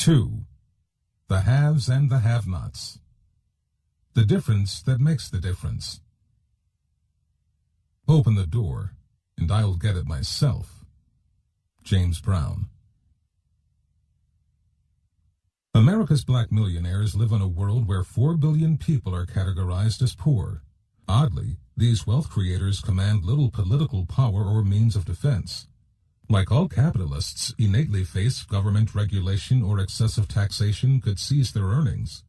2. The haves and the have-nots. The difference that makes the difference. Open the door, and I'll get it myself. James Brown. America's black millionaires live in a world where 4 billion people are categorized as poor. Oddly, these wealth creators command little political power or means of defense. Like all capitalists, innately face government regulation or excessive taxation could seize their earnings.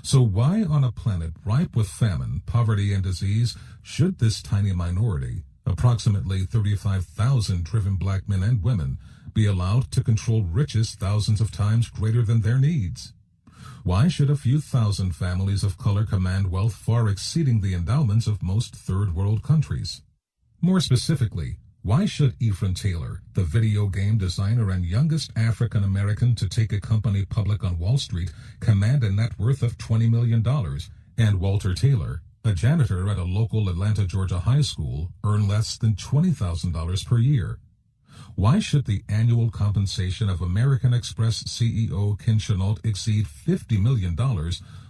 So why on a planet ripe with famine, poverty, and disease should this tiny minority, approximately 35,000 driven black men and women, be allowed to control riches thousands of times greater than their needs? Why should a few thousand families of color command wealth far exceeding the endowments of most third-world countries? More specifically, why should Ephraim Taylor, the video game designer and youngest African-American to take a company public on Wall Street, command a net worth of $20 million, and Walter Taylor, a janitor at a local Atlanta, Georgia high school, earn less than $20,000 per year? Why should the annual compensation of American Express CEO Ken Chenault exceed $50 million,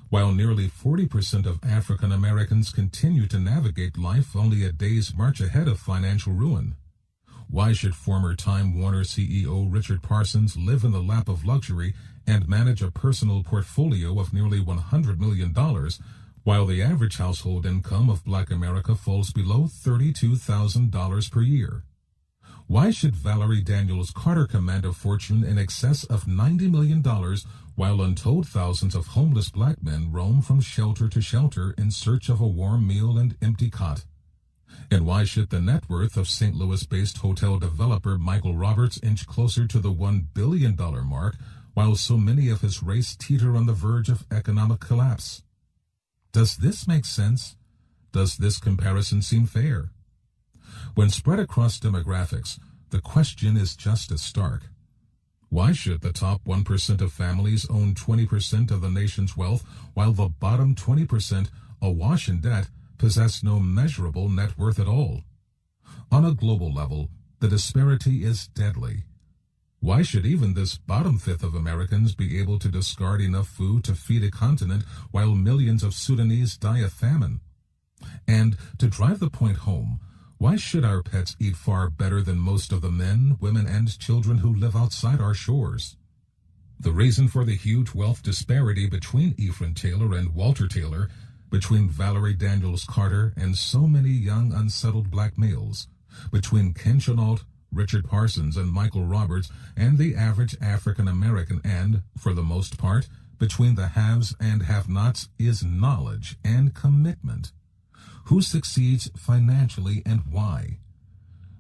while nearly 40% of African Americans continue to navigate life only a day's march ahead of financial ruin? Why should former Time Warner CEO Richard Parsons live in the lap of luxury and manage a personal portfolio of nearly $100 million, while the average household income of Black America falls below $32,000 per year? Why should Valerie Daniels Carter command a fortune in excess of $90 million, while untold thousands of homeless black men roam from shelter to shelter in search of a warm meal and empty cot? And why should the net worth of St. Louis-based hotel developer Michael Roberts inch closer to the $1 billion mark, while so many of his race teeter on the verge of economic collapse? Does this make sense? Does this comparison seem fair? When spread across demographics, the question is just as stark. Why should the top 1% of families own 20% of the nation's wealth, while the bottom 20%, awash in debt, possess no measurable net worth at all? On a global level, the disparity is deadly. Why should even this bottom fifth of Americans be able to discard enough food to feed a continent while millions of Sudanese die of famine? And to drive the point home, why should our pets eat far better than most of the men, women, and children who live outside our shores? The reason for the huge wealth disparity between Ephraim Taylor and Walter Taylor, between Valerie Daniels Carter and so many young unsettled black males, between Ken Chenault, Richard Parsons, and Michael Roberts, and the average African American, and, for the most part, between the haves and have-nots, is knowledge and commitment. Who succeeds financially and why?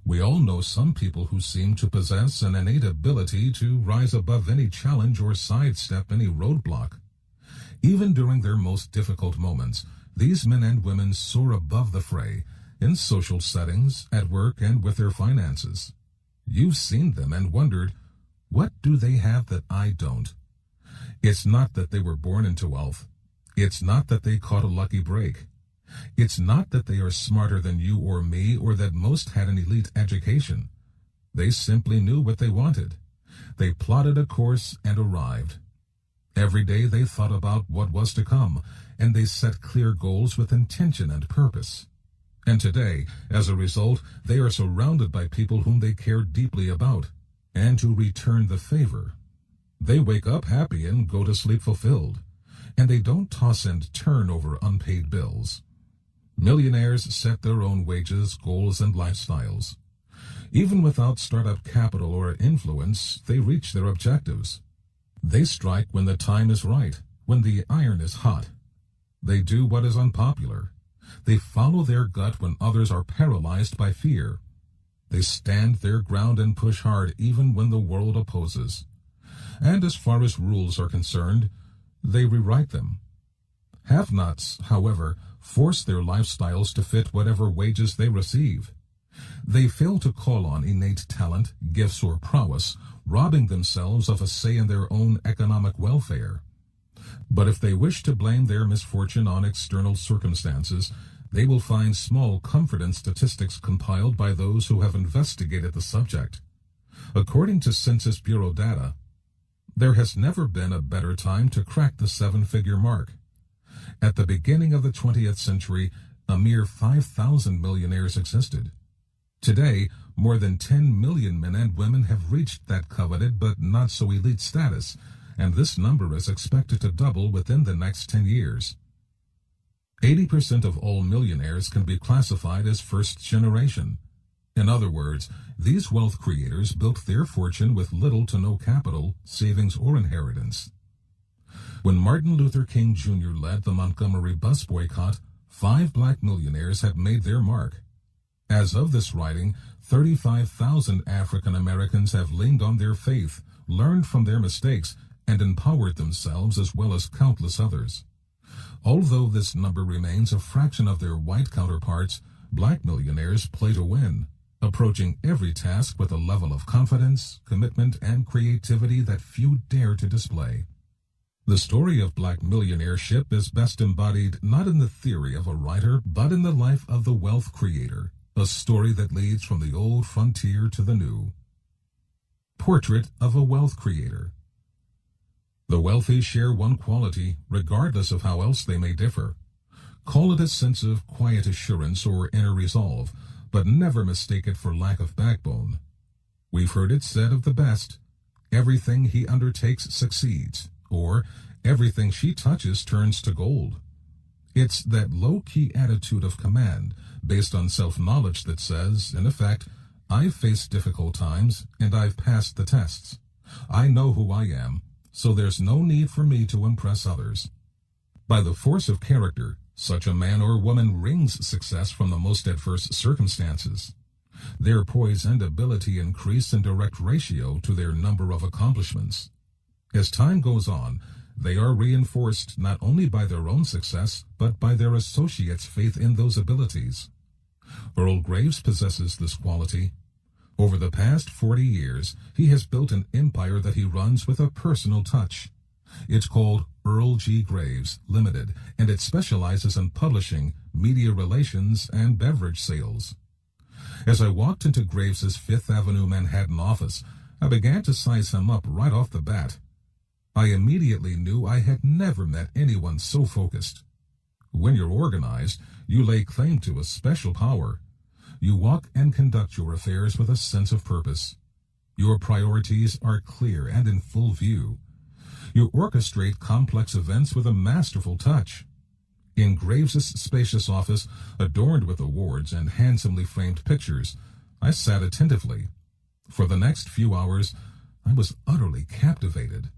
We all know some people who seem to possess an innate ability to rise above any challenge or sidestep any roadblock. Even during their most difficult moments, these men and women soar above the fray, in social settings, at work, and with their finances. You've seen them and wondered, what do they have that I don't? It's not that they were born into wealth. It's not that they caught a lucky break. It's not that they are smarter than you or me or that most had an elite education. They simply knew what they wanted. They plotted a course and arrived. Every day they thought about what was to come, and they set clear goals with intention and purpose. And today, as a result, they are surrounded by people whom they care deeply about, and to return the favor. They wake up happy and go to sleep fulfilled, and they don't toss and turn over unpaid bills. Millionaires set their own wages, goals, and lifestyles. Even without startup capital or influence, they reach their objectives. They strike when the time is right, when the iron is hot. They do what is unpopular. They follow their gut when others are paralyzed by fear. They stand their ground and push hard even when the world opposes. And as far as rules are concerned, they rewrite them. Have-nots, however, force their lifestyles to fit whatever wages they receive. They fail to call on innate talent, gifts, or prowess, robbing themselves of a say in their own economic welfare. But if they wish to blame their misfortune on external circumstances, they will find small comfort in statistics compiled by those who have investigated the subject. According to Census Bureau data, There has never been a better time to crack the seven-figure mark. At the beginning of the 20th century, a mere 5,000 millionaires existed. Today, more than 10 million men and women have reached that coveted but not so elite status, and this number is expected to double within the next 10 years. 80% of all millionaires can be classified as first generation. In other words, these wealth creators built their fortune with little to no capital, savings, or inheritance. When Martin Luther King Jr. led the Montgomery bus boycott, 5 black millionaires had made their mark. As of this writing, 35,000 African Americans have leaned on their faith, learned from their mistakes, and empowered themselves as well as countless others. Although this number remains a fraction of their white counterparts, black millionaires play to win, approaching every task with a level of confidence, commitment, and creativity that few dare to display. The story of black millionaireship is best embodied not in the theory of a writer, but in the life of the wealth creator, a story that leads from the old frontier to the new. Portrait of a wealth creator. The wealthy share one quality, regardless of how else they may differ. Call it a sense of quiet assurance or inner resolve, but never mistake it for lack of backbone. We've heard it said of the best, everything he undertakes succeeds, or everything she touches turns to gold. It's that low-key attitude of command, based on self-knowledge that says, in effect, I've faced difficult times and I've passed the tests. I know who I am, so there's no need for me to impress others. By the force of character, such a man or woman wrings success from the most adverse circumstances. Their poise and ability increase in direct ratio to their number of accomplishments. As time goes on, they are reinforced not only by their own success, but by their associates' faith in those abilities. Earl Graves possesses this quality. Over the past 40 years, he has built an empire that he runs with a personal touch. It's called Earl G. Graves Limited, and it specializes in publishing, media relations, and beverage sales. As I walked into Graves's Fifth Avenue Manhattan office, I began to size him up right off the bat. I immediately knew I had never met anyone so focused. When you're organized, you lay claim to a special power. You walk and conduct your affairs with a sense of purpose. Your priorities are clear and in full view. You orchestrate complex events with a masterful touch. In Graves's spacious office, adorned with awards and handsomely framed pictures, I sat attentively. For the next few hours, I was utterly captivated.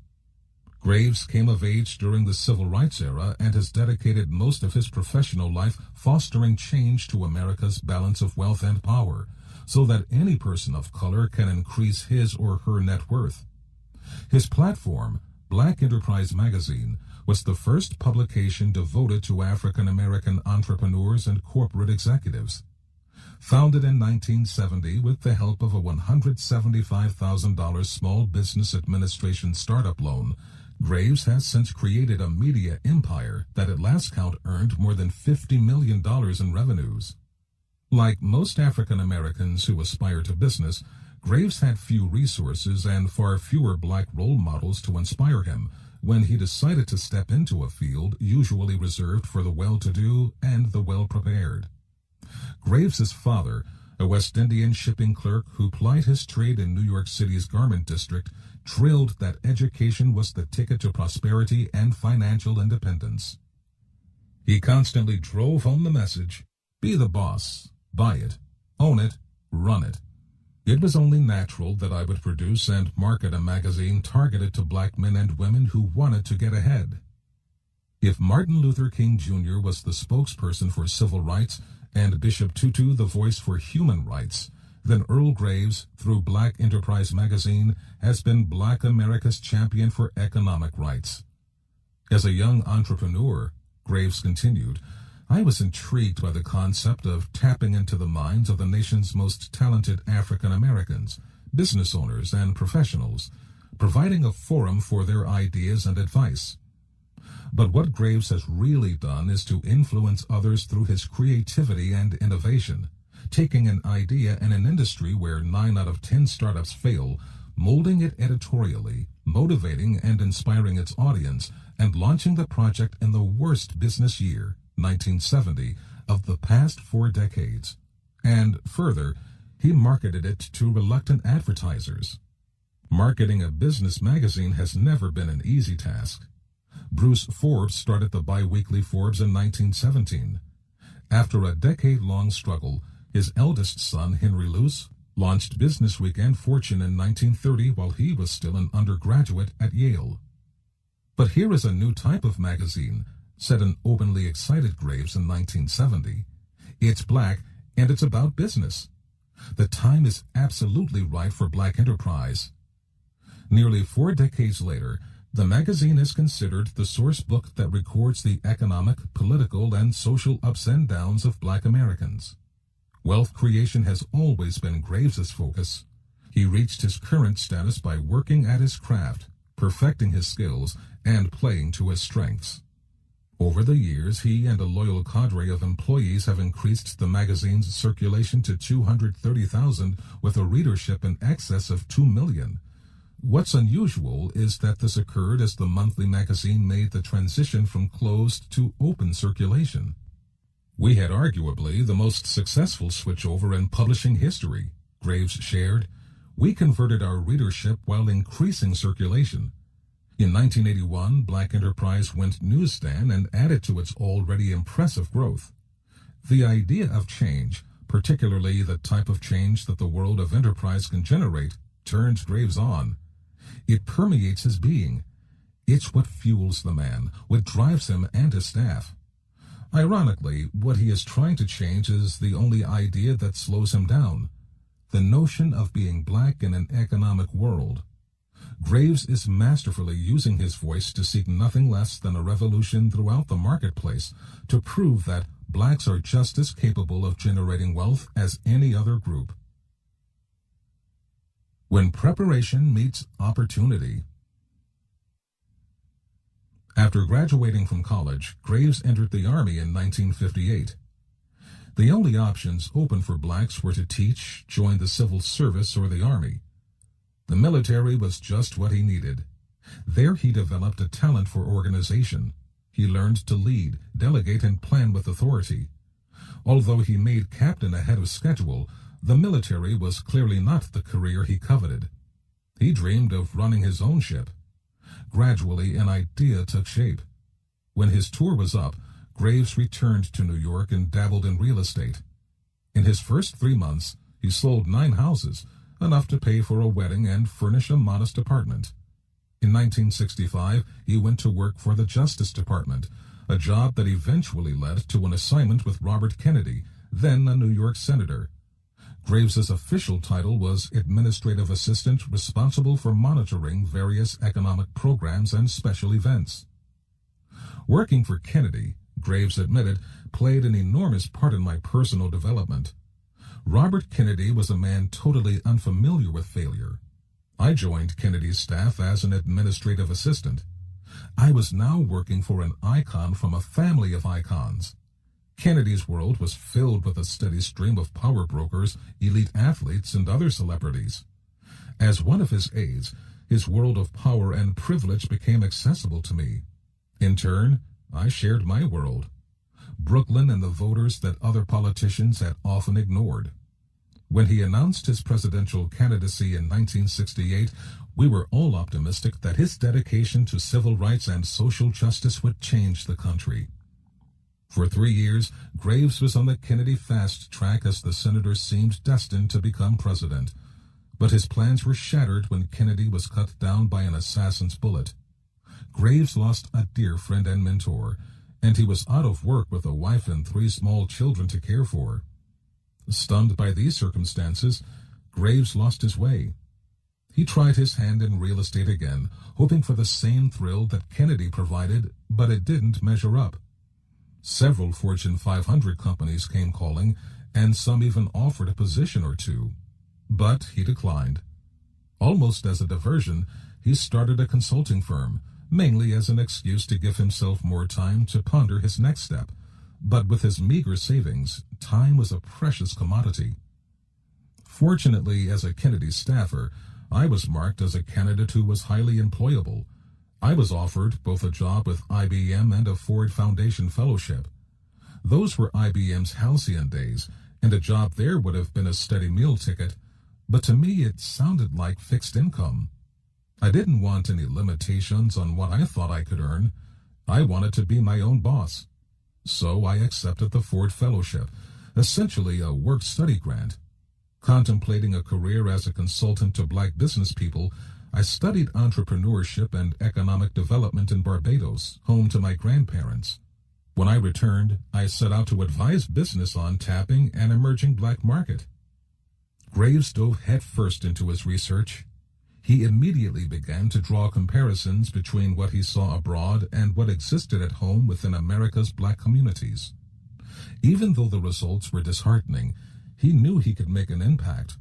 Graves came of age during the Civil Rights era and has dedicated most of his professional life fostering change to America's balance of wealth and power, so that any person of color can increase his or her net worth. His platform, Black Enterprise Magazine, was the first publication devoted to African American entrepreneurs and corporate executives. Founded in 1970 with the help of a $175,000 Small Business Administration startup loan, Graves has since created a media empire that at last count earned more than $50 million in revenues. Like most African Americans who aspire to business, Graves had few resources and far fewer black role models to inspire him when he decided to step into a field usually reserved for the well-to-do and the well-prepared. Graves's father, a West Indian shipping clerk who plied his trade in New York City's garment district, trilled that education was the ticket to prosperity and financial independence. He constantly drove home the message, be the boss, buy it, own it, run it. It was only natural that I would produce and market a magazine targeted to black men and women who wanted to get ahead. If Martin Luther King Jr. was the spokesperson for civil rights and Bishop Tutu the voice for human rights, then Earl Graves, through Black Enterprise Magazine, has been Black America's champion for economic rights. As a young entrepreneur, Graves continued, I was intrigued by the concept of tapping into the minds of the nation's most talented African Americans, business owners, and professionals, providing a forum for their ideas and advice. But what Graves has really done is to influence others through his creativity and innovation, taking an idea in an industry where 9 out of 10 startups fail, molding it editorially, motivating and inspiring its audience, and launching the project in the worst business year, 1970, of the past 4 decades. And further, he marketed it to reluctant advertisers. Marketing a business magazine has never been an easy task. Bruce Forbes started the bi-weekly Forbes in 1917. After a decade-long struggle, his eldest son, Henry Luce, launched Business Week and Fortune in 1930 while he was still an undergraduate at Yale. But here is a new type of magazine, said an openly excited Graves in 1970. It's black and it's about business. The time is absolutely right for black enterprise. Nearly 4 decades later, the magazine is considered the source book that records the economic, political, and social ups and downs of black Americans. Wealth creation has always been Graves's focus. He reached his current status by working at his craft, perfecting his skills, and playing to his strengths. Over the years, he and a loyal cadre of employees have increased the magazine's circulation to 230,000 with a readership in excess of 2 million. What's unusual is that this occurred as the monthly magazine made the transition from closed to open circulation. We had arguably the most successful switchover in publishing history, Graves shared. We converted our readership while increasing circulation. In 1981, Black Enterprise went newsstand and added to its already impressive growth. The idea of change, particularly the type of change that the world of enterprise can generate, turns Graves on. It permeates his being. It's what fuels the man, what drives him and his staff. Ironically, what he is trying to change is the only idea that slows him down, the notion of being black in an economic world. Graves is masterfully using his voice to seek nothing less than a revolution throughout the marketplace to prove that blacks are just as capable of generating wealth as any other group. When preparation meets opportunity. After graduating from college, Graves entered the Army in 1958. The only options open for blacks were to teach, join the civil service, or the Army. The military was just what he needed. There he developed a talent for organization. He learned to lead, delegate, and plan with authority. Although he made captain ahead of schedule, the military was clearly not the career he coveted. He dreamed of running his own ship. Gradually, an idea took shape. When his tour was up, Graves returned to New York and dabbled in real estate. In his first 3 months, he sold 9 houses, enough to pay for a wedding and furnish a modest apartment. In 1965, he went to work for the Justice Department, a job that eventually led to an assignment with Robert Kennedy, then a New York senator. Graves's official title was Administrative Assistant responsible for monitoring various economic programs and special events. Working for Kennedy, Graves admitted, played an enormous part in my personal development. Robert Kennedy was a man totally unfamiliar with failure. I joined Kennedy's staff as an administrative assistant. I was now working for an icon from a family of icons. Kennedy's world was filled with a steady stream of power brokers, elite athletes, and other celebrities. As one of his aides, his world of power and privilege became accessible to me. In turn, I shared my world. Brooklyn and the voters that other politicians had often ignored. When he announced his presidential candidacy in 1968, we were all optimistic that his dedication to civil rights and social justice would change the country. For 3 years, Graves was on the Kennedy fast track as the senator seemed destined to become president. But his plans were shattered when Kennedy was cut down by an assassin's bullet. Graves lost a dear friend and mentor, and he was out of work with a wife and 3 small children to care for. Stunned by these circumstances, Graves lost his way. He tried his hand in real estate again, hoping for the same thrill that Kennedy provided, but it didn't measure up. Several Fortune 500 companies came calling, and some even offered a position or 2. But he declined. Almost as a diversion, he started a consulting firm, mainly as an excuse to give himself more time to ponder his next step. But with his meager savings, time was a precious commodity. Fortunately, as a Kennedy staffer, I was marked as a candidate who was highly employable. I was offered both a job with IBM and a Ford Foundation fellowship. Those were IBM's halcyon days, and a job there would have been a steady meal ticket, but to me it sounded like fixed income. I didn't want any limitations on what I thought I could earn. I wanted to be my own boss. So I accepted the Ford Fellowship, essentially a work-study grant. Contemplating a career as a consultant to black business people, I studied entrepreneurship and economic development in Barbados, home to my grandparents. When I returned, I set out to advise business on tapping an emerging black market. Graves dove headfirst into his research. He immediately began to draw comparisons between what he saw abroad and what existed at home within America's black communities. Even though the results were disheartening, he knew he could make an impact.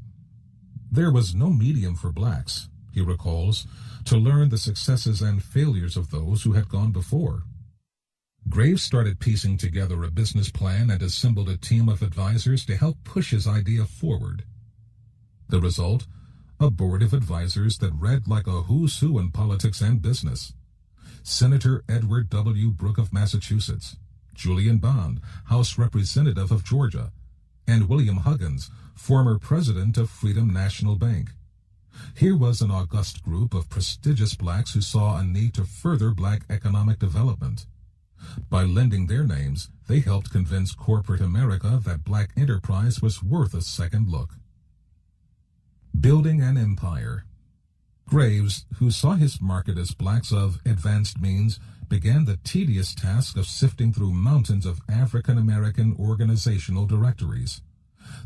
There was no medium for blacks, he recalls, to learn the successes and failures of those who had gone before. Graves started piecing together a business plan and assembled a team of advisors to help push his idea forward. The result? A board of advisors that read like a who's who in politics and business. Senator Edward W. Brooke of Massachusetts, Julian Bond, House Representative of Georgia, and William Huggins, former president of Freedom National Bank. Here was an august group of prestigious blacks who saw a need to further black economic development. By lending their names, they helped convince corporate America that black enterprise was worth a second look. Building an empire. Graves, who saw his market as blacks of advanced means, began the tedious task of sifting through mountains of African-American organizational directories.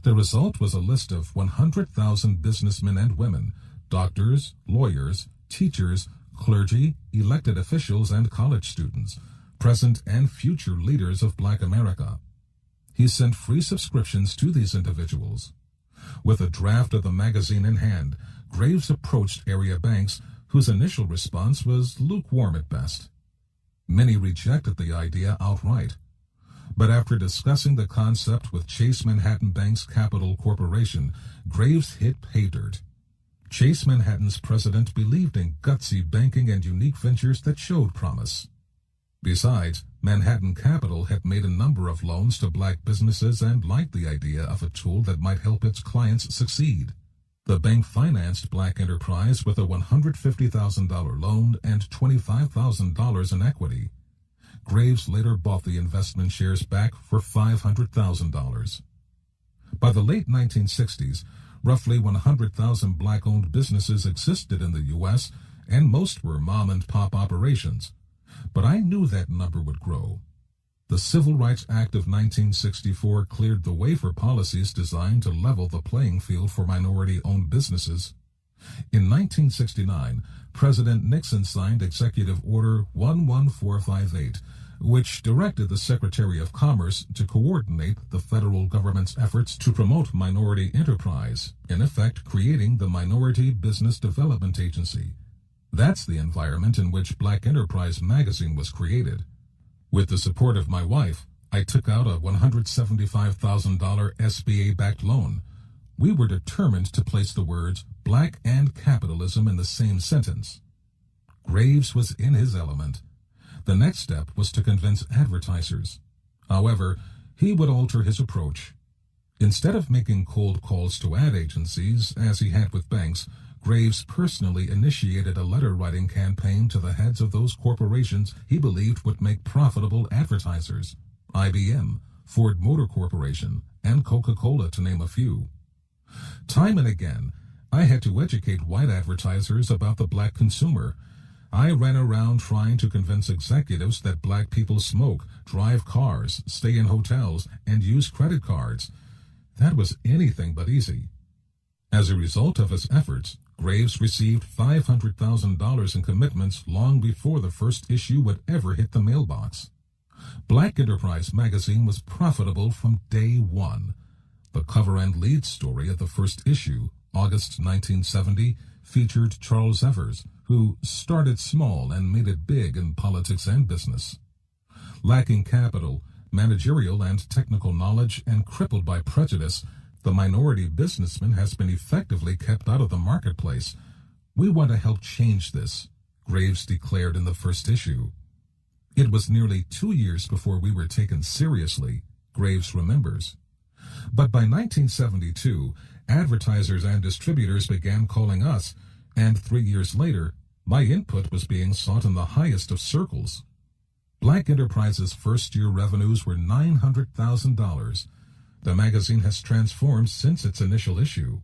The result was a list of 100,000 businessmen and women, doctors, lawyers, teachers, clergy, elected officials, and college students, present and future leaders of black America. He sent free subscriptions to these individuals. With a draft of the magazine in hand, Graves approached area banks, whose initial response was lukewarm at best. Many rejected the idea outright. But after discussing the concept with Chase Manhattan Bank's Capital Corporation, Graves hit pay dirt. Chase Manhattan's president believed in gutsy banking and unique ventures that showed promise. Besides, Manhattan Capital had made a number of loans to black businesses and liked the idea of a tool that might help its clients succeed. The bank financed Black Enterprise with a $150,000 loan and $25,000 in equity. Graves later bought the investment shares back for $500,000. By the late 1960s, roughly 100,000 black-owned businesses existed in the U.S., and most were mom-and-pop operations. But I knew that number would grow. The Civil Rights Act of 1964 cleared the way for policies designed to level the playing field for minority-owned businesses. In 1969, President Nixon signed Executive Order 11458, which directed the Secretary of Commerce to coordinate the federal government's efforts to promote minority enterprise, in effect creating the Minority Business Development Agency. That's the environment in which Black Enterprise magazine was created. With the support of my wife, I took out a $175,000 SBA-backed loan. We were determined to place the words black and capitalism in the same sentence. Graves was in his element. The next step was to convince advertisers. However, he would alter his approach. Instead of making cold calls to ad agencies, as he had with banks, Graves personally initiated a letter-writing campaign to the heads of those corporations he believed would make profitable advertisers: IBM, Ford Motor Corporation, and Coca-Cola, to name a few. Time and again, I had to educate white advertisers about the black consumer. I ran around trying to convince executives that black people smoke, drive cars, stay in hotels, and use credit cards. That was anything but easy. As a result of his efforts, Graves received $500,000 in commitments long before the first issue would ever hit the mailbox. Black Enterprise magazine was profitable from day one. The cover and lead story of the first issue, August 1970, featured Charles Evers, who started small and made it big in politics and business. Lacking capital, managerial and technical knowledge, and crippled by prejudice, the minority businessman has been effectively kept out of the marketplace, "We want to help change this," Graves declared in the first issue. "It was nearly 2 years before we were taken seriously," Graves remembers. But by 1972, advertisers and distributors began calling us, and 3 years later, my input was being sought in the highest of circles. Black Enterprise's first-year revenues were $900,000. The magazine has transformed since its initial issue.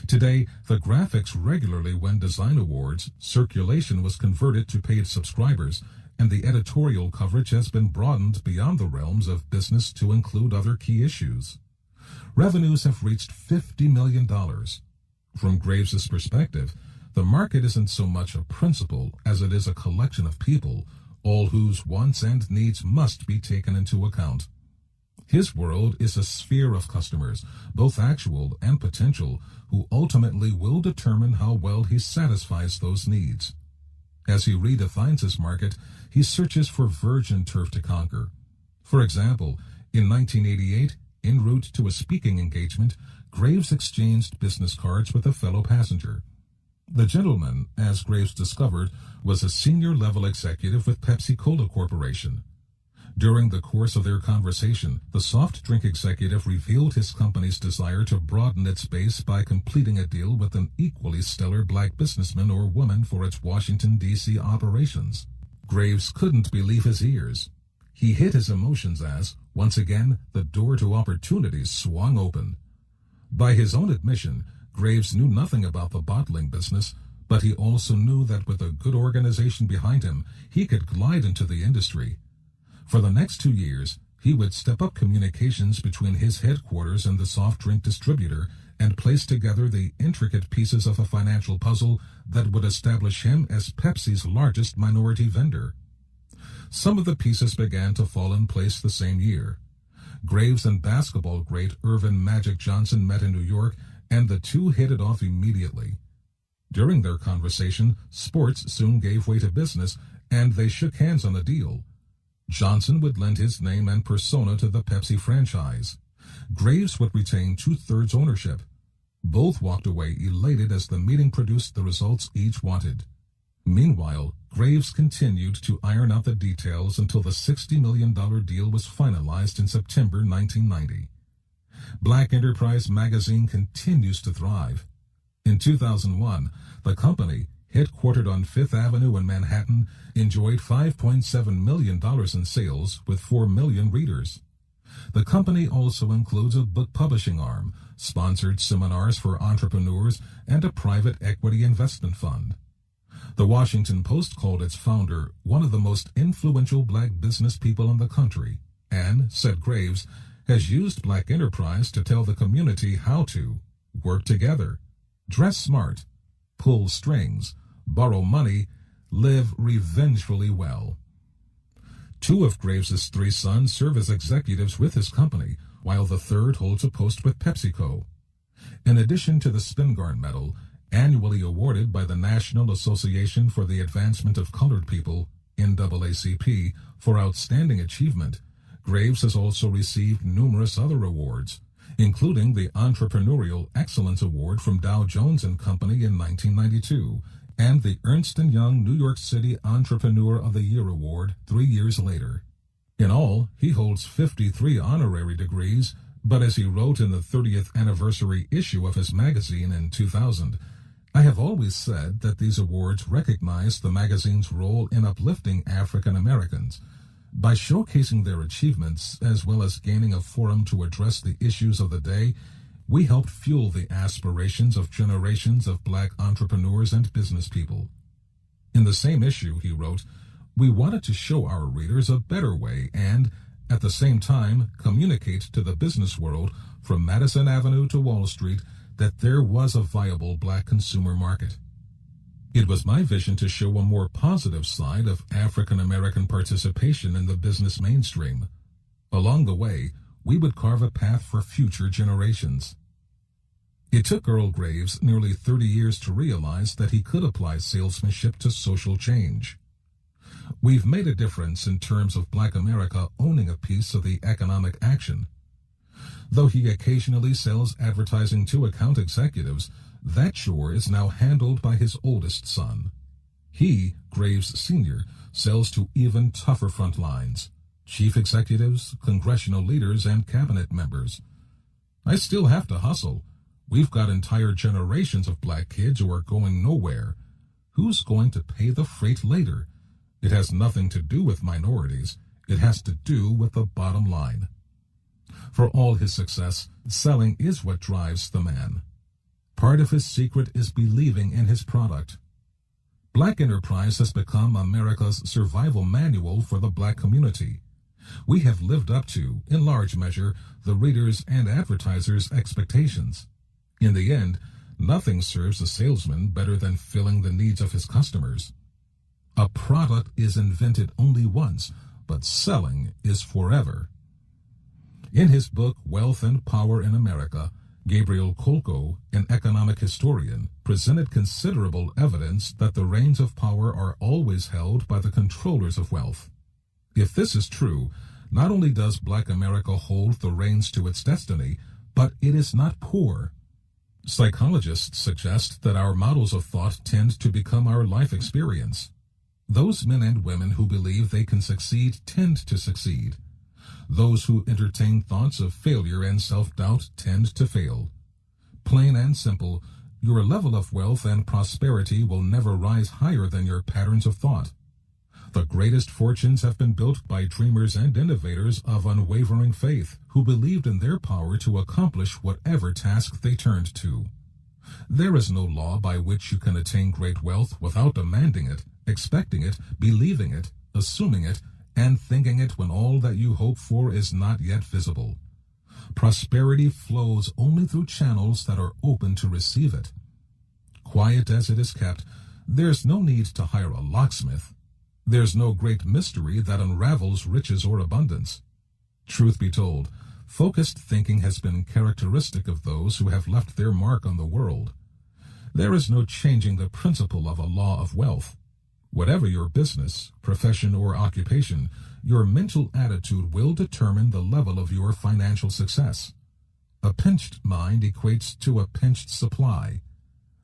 Today, the graphics regularly win design awards, circulation was converted to paid subscribers, and the editorial coverage has been broadened beyond the realms of business to include other key issues. Revenues have reached $50 million. From Graves's perspective, the market isn't so much a principle as it is a collection of people, all whose wants and needs must be taken into account. His world is a sphere of customers, both actual and potential, who ultimately will determine how well he satisfies those needs. As he redefines his market, he searches for virgin turf to conquer. For example, in 1988, en route to a speaking engagement, Graves exchanged business cards with a fellow passenger. The gentleman, as Graves discovered, was a senior-level executive with Pepsi-Cola Corporation. During the course of their conversation, the soft drink executive revealed his company's desire to broaden its base by completing a deal with an equally stellar black businessman or woman for its Washington, D.C. operations. Graves couldn't believe his ears. He hid his emotions as, once again, the door to opportunities swung open. By his own admission, Graves knew nothing about the bottling business, but he also knew that with a good organization behind him, he could glide into the industry. For the next 2 years, he would step up communications between his headquarters and the soft drink distributor and place together the intricate pieces of a financial puzzle that would establish him as Pepsi's largest minority vendor. Some of the pieces began to fall in place the same year. Graves and basketball great Earvin Magic Johnson met in New York, and the two hit it off immediately. During their conversation, sports soon gave way to business, and they shook hands on a deal. Johnson would lend his name and persona to the Pepsi franchise. Graves would retain 2/3 ownership. Both walked away elated as the meeting produced the results each wanted. Meanwhile, Graves continued to iron out the details until the $60 million deal was finalized in September 1990. Black Enterprise magazine continues to thrive. In 2001, the company, headquartered on Fifth Avenue in Manhattan, enjoyed $5.7 million in sales with 4 million readers. The company also includes a book publishing arm, sponsored seminars for entrepreneurs, and a private equity investment fund. The Washington Post called its founder one of the most influential black business people in the country, and, said Graves, has used Black Enterprise to tell the community how to work together, dress smart, pull strings, borrow money, live revengefully well. 2 of Graves's 3 sons serve as executives with his company, while the third holds a post with PepsiCo. In addition to the Spingarn Medal, annually awarded by the National Association for the Advancement of Colored People, NAACP, for outstanding achievement, Graves has also received numerous other awards, including the Entrepreneurial Excellence Award from Dow Jones & Company in 1992, and the Ernst & Young New York City Entrepreneur of the Year Award 3 years later. In all, he holds 53 honorary degrees, but as he wrote in the 30th anniversary issue of his magazine in 2000, "I have always said that these awards recognize the magazine's role in uplifting African Americans. By showcasing their achievements, as well as gaining a forum to address the issues of the day, we helped fuel the aspirations of generations of black entrepreneurs and business people." In the same issue, he wrote, "We wanted to show our readers a better way and, at the same time, communicate to the business world from Madison Avenue to Wall Street that there was a viable black consumer market. It was my vision to show a more positive side of African American participation in the business mainstream. Along the way, we would carve a path for future generations." It took Earl Graves nearly 30 years to realize that he could apply salesmanship to social change. "We've made a difference in terms of Black America owning a piece of the economic action." Though he occasionally sells advertising to account executives, That chore is now handled by his oldest son. He, Graves Sr., sells to even tougher front lines, chief executives, congressional leaders, and cabinet members. I still have to hustle. We've got entire generations of black kids who are going nowhere. Who's going to pay the freight later? It has nothing to do with minorities. It has to do with the bottom line. For all his success, selling is what drives the man. Part of his secret is believing in his product. Black enterprise has become America's survival manual for the black community. We have lived up to, in large measure, the readers' and advertisers' expectations. In the end, nothing serves a salesman better than filling the needs of his customers. A product is invented only once, but selling is forever. In his book, Wealth and Power in America, Gabriel Kolko, an economic historian, presented considerable evidence that the reins of power are always held by the controllers of wealth. If this is true, not only does Black America hold the reins to its destiny, but it is not poor. Psychologists suggest that our models of thought tend to become our life experience. Those men and women who believe they can succeed tend to succeed. Those who entertain thoughts of failure and self-doubt tend to fail. Plain and simple, your level of wealth and prosperity will never rise higher than your patterns of thought. The greatest fortunes have been built by dreamers and innovators of unwavering faith who believed in their power to accomplish whatever task they turned to. There is no law by which you can attain great wealth without demanding it, expecting it, believing it, assuming it, and thinking it when all that you hope for is not yet visible. Prosperity flows only through channels that are open to receive it. Quiet as it is kept, there's no need to hire a locksmith. There's no great mystery that unravels riches or abundance. Truth be told, focused thinking has been characteristic of those who have left their mark on the world. There is no changing the principle of a law of wealth. Whatever your business, profession, or occupation, your mental attitude will determine the level of your financial success. A pinched mind equates to a pinched supply.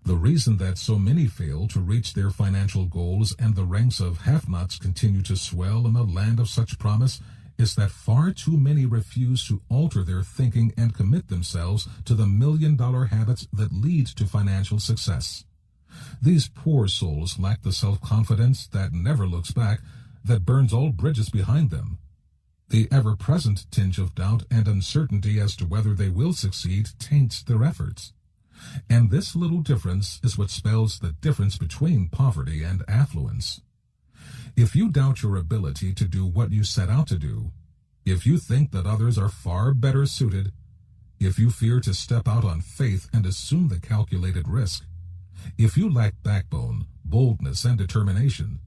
The reason that so many fail to reach their financial goals and the ranks of have-nots continue to swell in a land of such promise is that far too many refuse to alter their thinking and commit themselves to the million-dollar habits that lead to financial success. These poor souls lack the self-confidence that never looks back, that burns all bridges behind them. The ever-present tinge of doubt and uncertainty as to whether they will succeed taints their efforts. And this little difference is what spells the difference between poverty and affluence. If you doubt your ability to do what you set out to do, if you think that others are far better suited, if you fear to step out on faith and assume the calculated risk, if you lack backbone, boldness, and determination,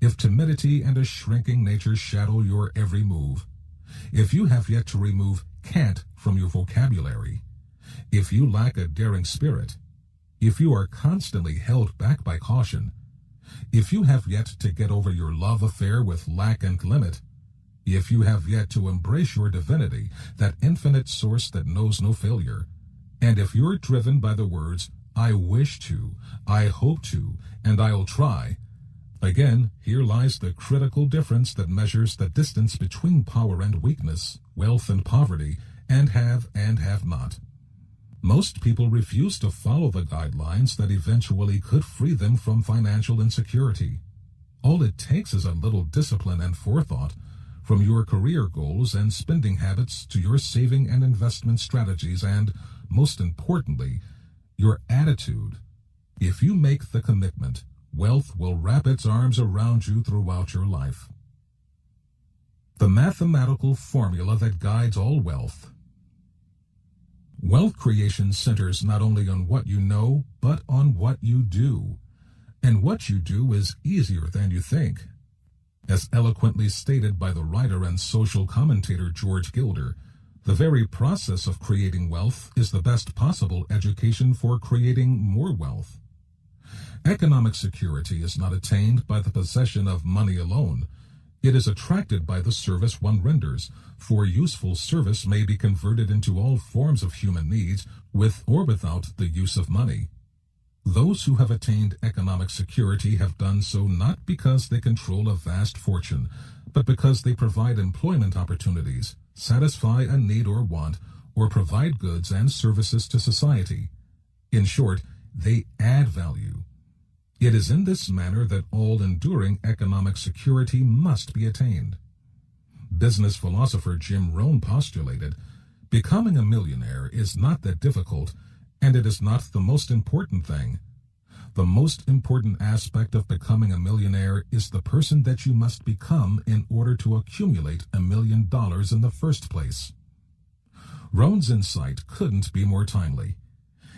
if timidity and a shrinking nature shadow your every move, if you have yet to remove can't from your vocabulary, if you lack a daring spirit, if you are constantly held back by caution, if you have yet to get over your love affair with lack and limit, if you have yet to embrace your divinity, that infinite source that knows no failure, and if you're driven by the words, I wish to, I hope to, and I'll try, again, here lies the critical difference that measures the distance between power and weakness, wealth and poverty, and have not. Most people refuse to follow the guidelines that eventually could free them from financial insecurity. All it takes is a little discipline and forethought, from your career goals and spending habits to your saving and investment strategies and, most importantly, your attitude. If you make the commitment, wealth will wrap its arms around you throughout your life. The mathematical formula that guides all wealth. Wealth creation centers not only on what you know, but on what you do. And what you do is easier than you think. As eloquently stated by the writer and social commentator George Gilder, the very process of creating wealth is the best possible education for creating more wealth. Economic security is not attained by the possession of money alone. It is attracted by the service one renders, for useful service may be converted into all forms of human needs, with or without the use of money. Those who have attained economic security have done so not because they control a vast fortune, but because they provide employment opportunities, satisfy a need or want, or provide goods and services to society. In short, they add value. It is in this manner that all enduring economic security must be attained. Business philosopher Jim Rohn postulated, becoming a millionaire is not that difficult, and it is not the most important thing. The most important aspect of becoming a millionaire is the person that you must become in order to accumulate $1 million in the first place. Rohn's insight couldn't be more timely.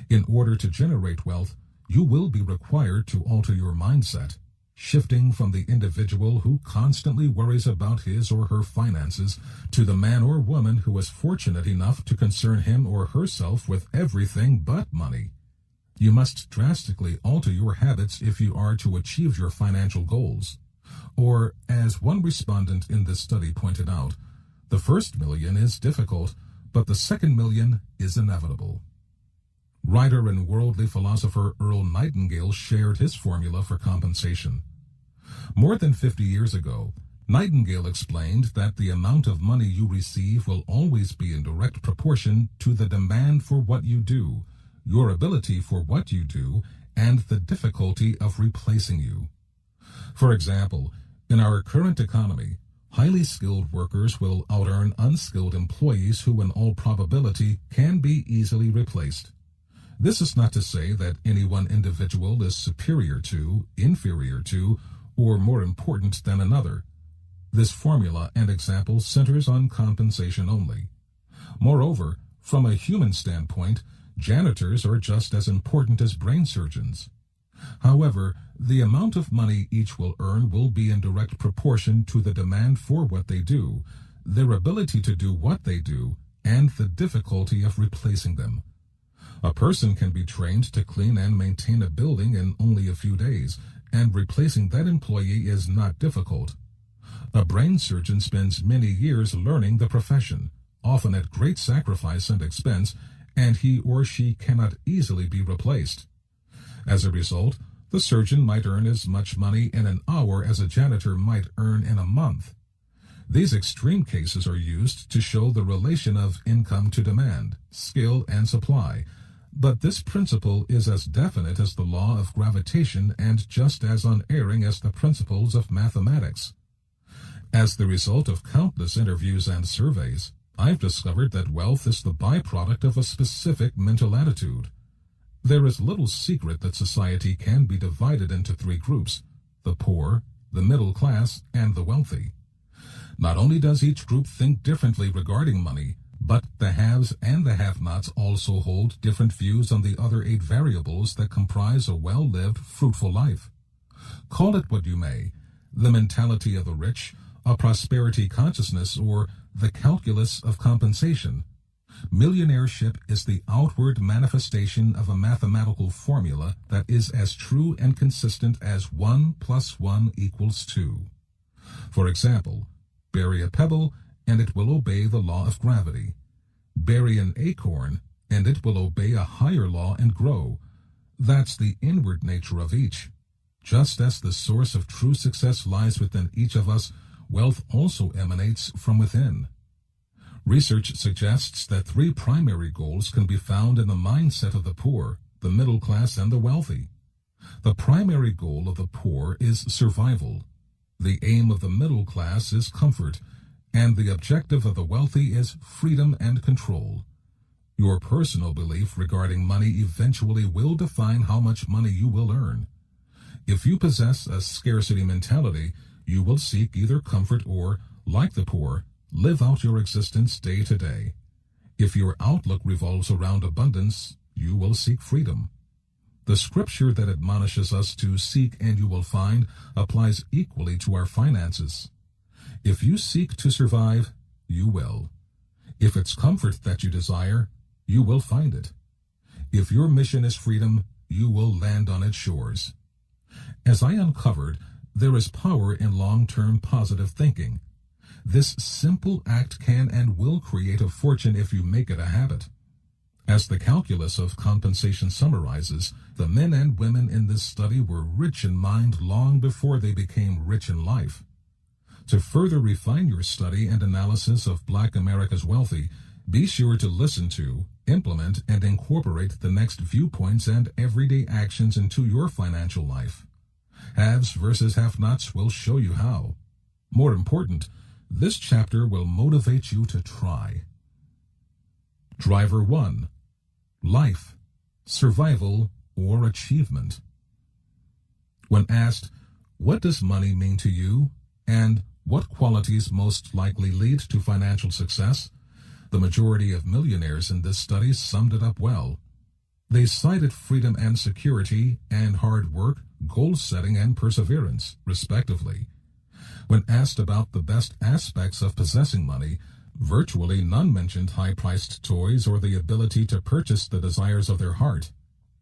In order to generate wealth, you will be required to alter your mindset, shifting from the individual who constantly worries about his or her finances to the man or woman who is fortunate enough to concern him or herself with everything but money. You must drastically alter your habits if you are to achieve your financial goals. Or, as one respondent in this study pointed out, the first million is difficult, but the second million is inevitable. Writer and worldly philosopher Earl Nightingale shared his formula for compensation. More than 50 years ago, Nightingale explained that the amount of money you receive will always be in direct proportion to the demand for what you do, your ability for what you do, and the difficulty of replacing you. For example, in our current economy, highly skilled workers will out-earn unskilled employees who in all probability can be easily replaced. This is not to say that any one individual is superior to, inferior to, or more important than another. This formula and example centers on compensation only. Moreover, from a human standpoint, janitors are just as important as brain surgeons. However, the amount of money each will earn will be in direct proportion to the demand for what they do, their ability to do what they do, and the difficulty of replacing them. A person can be trained to clean and maintain a building in only a few days, and replacing that employee is not difficult. A brain surgeon spends many years learning the profession, often at great sacrifice and expense, and he or she cannot easily be replaced. As a result, the surgeon might earn as much money in an hour as a janitor might earn in a month. These extreme cases are used to show the relation of income to demand, skill, and supply, but this principle is as definite as the law of gravitation and just as unerring as the principles of mathematics. As the result of countless interviews and surveys, I've discovered that wealth is the byproduct of a specific mental attitude. There is little secret that society can be divided into three groups: the poor, the middle class, and the wealthy. Not only does each group think differently regarding money, but the haves and the have-nots also hold different views on the other 8 variables that comprise a well-lived, fruitful life. Call it what you may, the mentality of the rich, a prosperity consciousness, or the calculus of compensation. Millionaireship is the outward manifestation of a mathematical formula that is as true and consistent as 1 + 1 = 2. For example, bury a pebble, and it will obey the law of gravity. Bury an acorn, and it will obey a higher law and grow. That's the inward nature of each. Just as the source of true success lies within each of us, wealth also emanates from within. Research suggests that 3 primary goals can be found in the mindset of the poor, the middle class, and the wealthy. The primary goal of the poor is survival. The aim of the middle class is comfort, and the objective of the wealthy is freedom and control. Your personal belief regarding money eventually will define how much money you will earn. If you possess a scarcity mentality, you will seek either comfort or, like the poor, live out your existence day to day. If your outlook revolves around abundance, you will seek freedom. The scripture that admonishes us to seek and you will find applies equally to our finances. If you seek to survive, you will. If it's comfort that you desire, you will find it. If your mission is freedom, you will land on its shores. As I uncovered, there is power in long-term positive thinking. This simple act can and will create a fortune if you make it a habit. As the calculus of compensation summarizes, the men and women in this study were rich in mind long before they became rich in life. To further refine your study and analysis of Black America's wealthy, be sure to listen to, implement, and incorporate the next viewpoints and everyday actions into your financial life. Haves versus have-nots will show you how. More important, this chapter will motivate you to try. Driver 1. Life, survival, or achievement. When asked, what does money mean to you, and what qualities most likely lead to financial success, the majority of millionaires in this study summed it up well. They cited freedom and security and hard work, goal setting and perseverance, respectively. When asked about the best aspects of possessing money, virtually none mentioned high-priced toys or the ability to purchase the desires of their heart.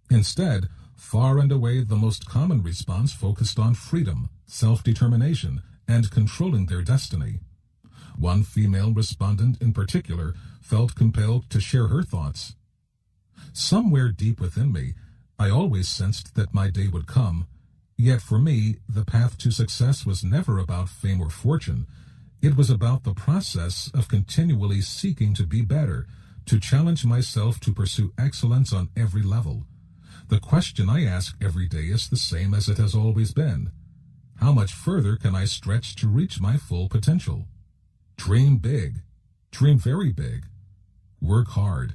Instead, far and away the most common response focused on freedom, self-determination, and controlling their destiny. One female respondent in particular felt compelled to share her thoughts. Somewhere deep within me, I always sensed that my day would come, yet for me, the path to success was never about fame or fortune. It was about the process of continually seeking to be better, to challenge myself to pursue excellence on every level. The question I ask every day is the same as it has always been. How much further can I stretch to reach my full potential? Dream big. Dream very big. Work hard.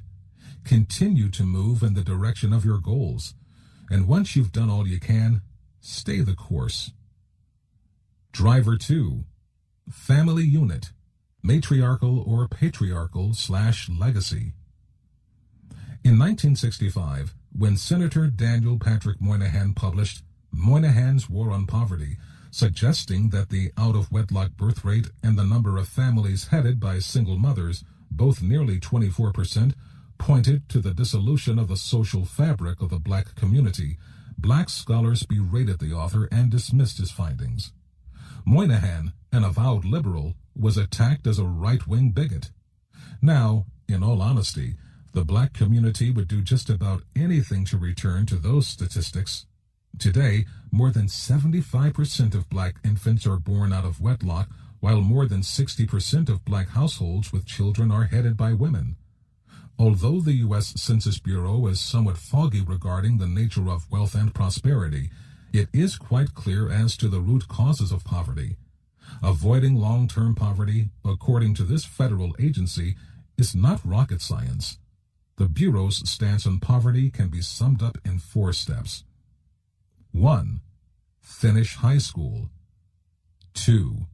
Continue to move in the direction of your goals. And once you've done all you can, stay the course. Driver 2. Family unit, matriarchal or patriarchal/legacy. In 1965, when Senator Daniel Patrick Moynihan published Moynihan's War on Poverty, suggesting that the out-of-wedlock birth rate and the number of families headed by single mothers, both nearly 24%, pointed to the dissolution of the social fabric of the Black community, Black scholars berated the author and dismissed his findings. Moynihan, an avowed liberal, was attacked as a right-wing bigot. Now, in all honesty, the Black community would do just about anything to return to those statistics. Today, more than 75% of Black infants are born out of wedlock, while more than 60% of Black households with children are headed by women. Although the U.S. Census Bureau is somewhat foggy regarding the nature of wealth and prosperity, it is quite clear as to the root causes of poverty. Avoiding long-term poverty, according to this federal agency, is not rocket science. The Bureau's stance on poverty can be summed up in 4 steps. 1. Finish high school. 2.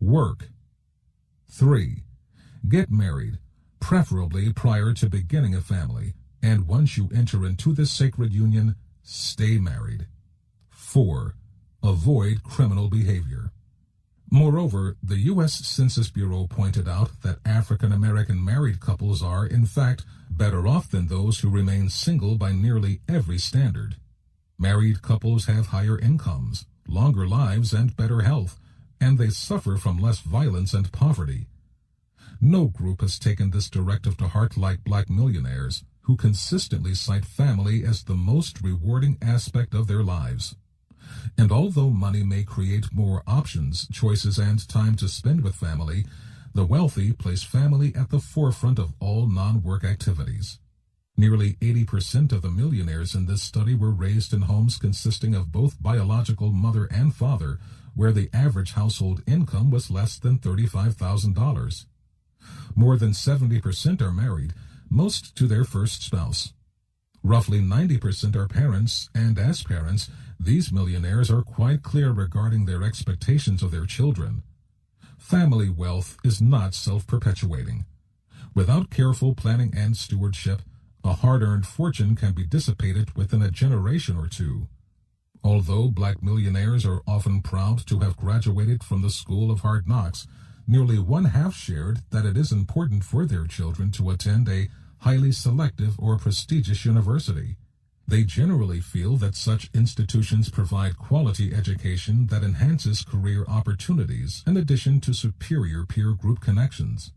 Work. 3. Get married, preferably prior to beginning a family, and once you enter into this sacred union, stay married. 4. Avoid criminal behavior. Moreover, the U.S. Census Bureau pointed out that African American married couples are, in fact, better off than those who remain single by nearly every standard. Married couples have higher incomes, longer lives, and better health, and they suffer from less violence and poverty. No group has taken this directive to heart like Black millionaires, who consistently cite family as the most rewarding aspect of their lives. And although money may create more options, choices, and time to spend with family, the wealthy place family at the forefront of all non-work activities. Nearly 80% of the millionaires in this study were raised in homes consisting of both biological mother and father, where the average household income was less than $35,000. More than 70% are married, most to their first spouse. Roughly 90% are parents, and as parents, these millionaires are quite clear regarding their expectations of their children. Family wealth is not self-perpetuating. Without careful planning and stewardship, a hard-earned fortune can be dissipated within a generation or two. Although Black millionaires are often proud to have graduated from the School of Hard Knocks, nearly one-half shared that it is important for their children to attend a highly selective or prestigious university. They generally feel that such institutions provide quality education that enhances career opportunities in addition to superior peer group connections.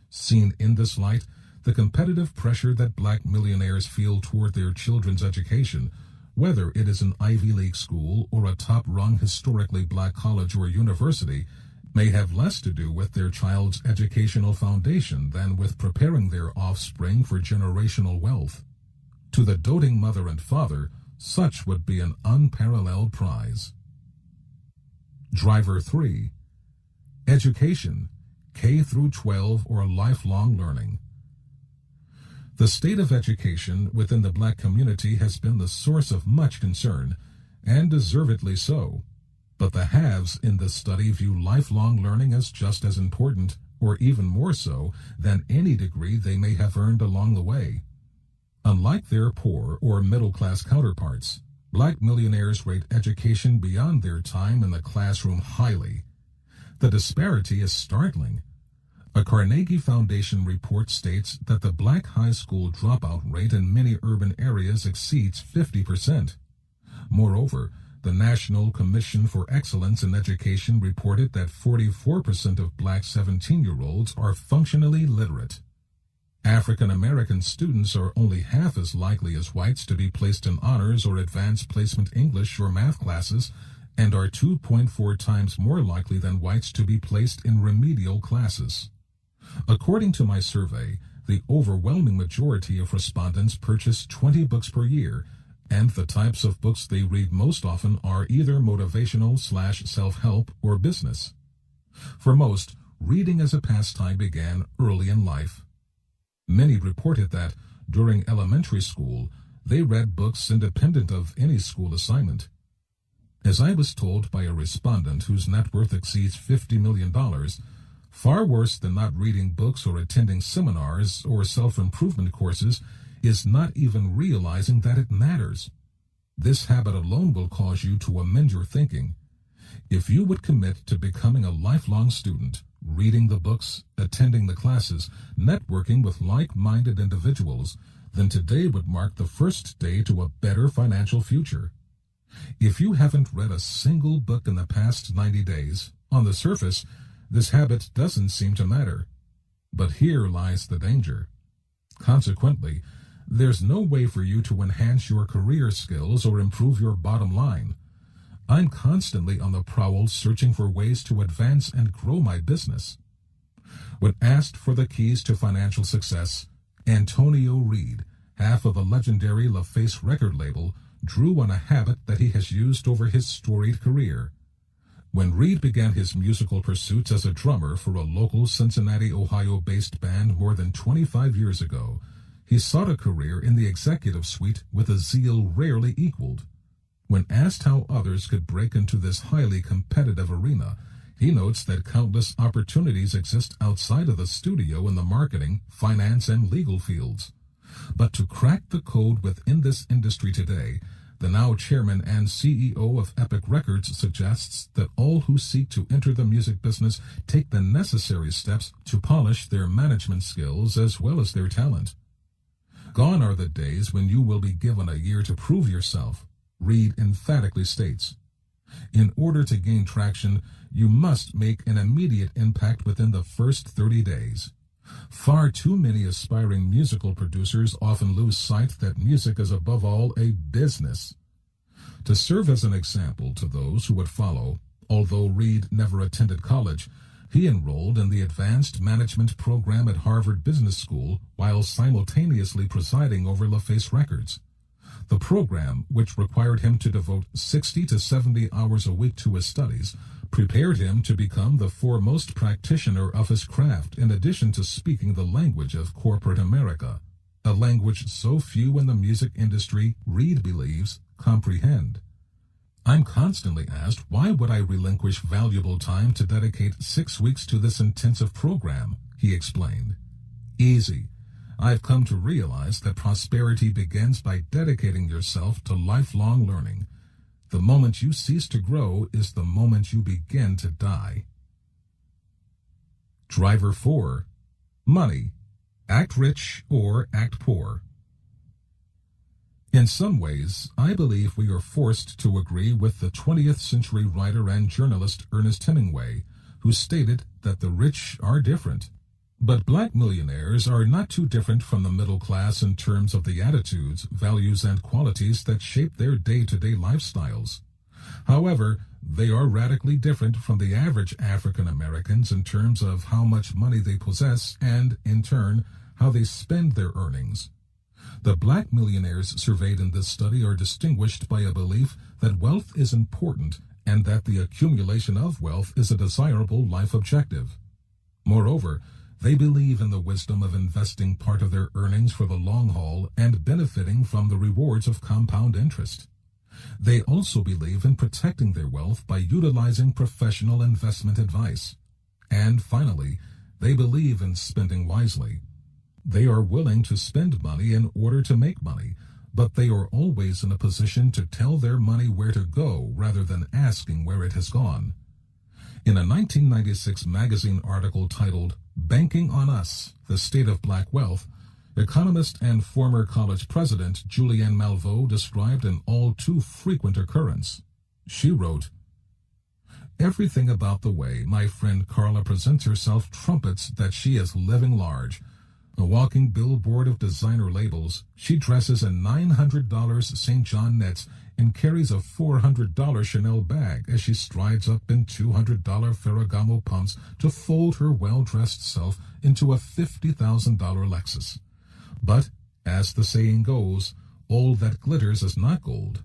Seen in this light, the competitive pressure that black millionaires feel toward their children's education, whether it is an Ivy League school or a top-rung historically black college or university, may have less to do with their child's educational foundation than with preparing their offspring for generational wealth. To the doting mother and father, such would be an unparalleled prize. Driver 3. Education, K through 12 or lifelong learning. The state of education within the black community has been the source of much concern, and deservedly so. But the haves in this study view lifelong learning as just as important, or even more so, than any degree they may have earned along the way. Unlike their poor or middle-class counterparts, black millionaires rate education beyond their time in the classroom highly. The disparity is startling. A Carnegie Foundation report states that the black high school dropout rate in many urban areas exceeds 50%. Moreover, the National Commission for Excellence in Education reported that 44% of black 17-year-olds are functionally literate. African American students are only half as likely as whites to be placed in honors or advanced placement English or math classes, and are 2.4 times more likely than whites to be placed in remedial classes. According to my survey, the overwhelming majority of respondents purchase 20 books per year, and the types of books they read most often are either motivational/self-help or business. For most, reading as a pastime began early in life. Many reported that, during elementary school, they read books independent of any school assignment. As I was told by a respondent whose net worth exceeds $50 million, far worse than not reading books or attending seminars or self-improvement courses is not even realizing that it matters. This habit alone will cause you to amend your thinking. If you would commit to becoming a lifelong student, reading the books, attending the classes, networking with like-minded individuals, then today would mark the first day to a better financial future. If you haven't read a single book in the past 90 days, on the surface, this habit doesn't seem to matter. But here lies the danger. Consequently, there's no way for you to enhance your career skills or improve your bottom line. I'm constantly on the prowl searching for ways to advance and grow my business. When asked for the keys to financial success, Antonio Reed, half of the legendary LaFace record label, drew on a habit that he has used over his storied career. When Reed began his musical pursuits as a drummer for a local Cincinnati, Ohio-based band more than 25 years ago, he sought a career in the executive suite with a zeal rarely equaled. When asked how others could break into this highly competitive arena, he notes that countless opportunities exist outside of the studio in the marketing, finance, and legal fields. But to crack the code within this industry today, the now chairman and CEO of Epic Records suggests that all who seek to enter the music business take the necessary steps to polish their management skills as well as their talent. Gone are the days when you will be given a year to prove yourself, Reed emphatically states. In order to gain traction, you must make an immediate impact within the first 30 days. Far too many aspiring musical producers often lose sight that music is above all a business. To serve as an example to those who would follow, although Reed never attended college, he enrolled in the Advanced Management program at Harvard Business School while simultaneously presiding over LaFace Records. The program, which required him to devote 60 to 70 hours a week to his studies, prepared him to become the foremost practitioner of his craft in addition to speaking the language of corporate America, a language so few in the music industry, Reed believes, comprehend. I'm constantly asked why would I relinquish valuable time to dedicate 6 weeks to this intensive program, he explained. Easy. I've come to realize that prosperity begins by dedicating yourself to lifelong learning. The moment you cease to grow is the moment you begin to die. Driver 4. Money. Act rich or act poor. In some ways, I believe we are forced to agree with the 20th century writer and journalist Ernest Hemingway, who stated that the rich are different. But black millionaires are not too different from the middle class in terms of the attitudes, values, and qualities that shape their day-to-day lifestyles. However, they are radically different from the average African Americans in terms of how much money they possess and, in turn, how they spend their earnings. The black millionaires surveyed in this study are distinguished by a belief that wealth is important and that the accumulation of wealth is a desirable life objective. Moreover, they believe in the wisdom of investing part of their earnings for the long haul and benefiting from the rewards of compound interest. They also believe in protecting their wealth by utilizing professional investment advice. And finally, they believe in spending wisely. They are willing to spend money in order to make money, but they are always in a position to tell their money where to go rather than asking where it has gone. In a 1996 magazine article titled Banking on Us, the State of Black Wealth, economist and former college president Julianne Malveaux described an all too frequent occurrence. She wrote, "Everything about the way my friend Carla presents herself trumpets that she is living large. A walking billboard of designer labels, she dresses in $900 St. John knits and carries a $400 Chanel bag as she strides up in $200 Ferragamo pumps to fold her well-dressed self into a $50,000 Lexus. But, as the saying goes, all that glitters is not gold.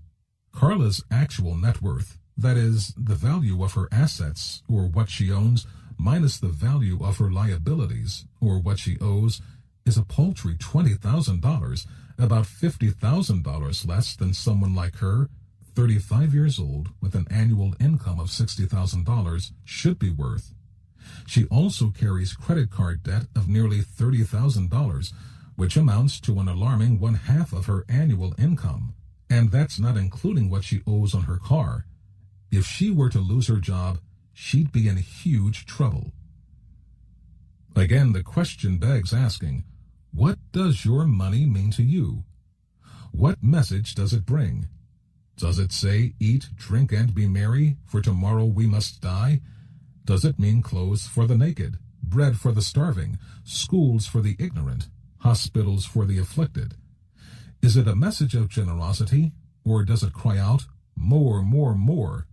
Carla's actual net worth, that is, the value of her assets, or what she owns, minus the value of her liabilities, or what she owes, is a paltry $20,000, about $50,000 less than someone like her, 35 years old, with an annual income of $60,000, should be worth. She also carries credit card debt of nearly $30,000, which amounts to an alarming one-half of her annual income, and that's not including what she owes on her car. If she were to lose her job, she'd be in huge trouble." Again, the question begs asking, what does your money mean to you? What message does it bring? Does it say, eat, drink, and be merry, for tomorrow we must die? Does it mean clothes for the naked, bread for the starving, schools for the ignorant, hospitals for the afflicted? Is it a message of generosity, or does it cry out, more, more, more?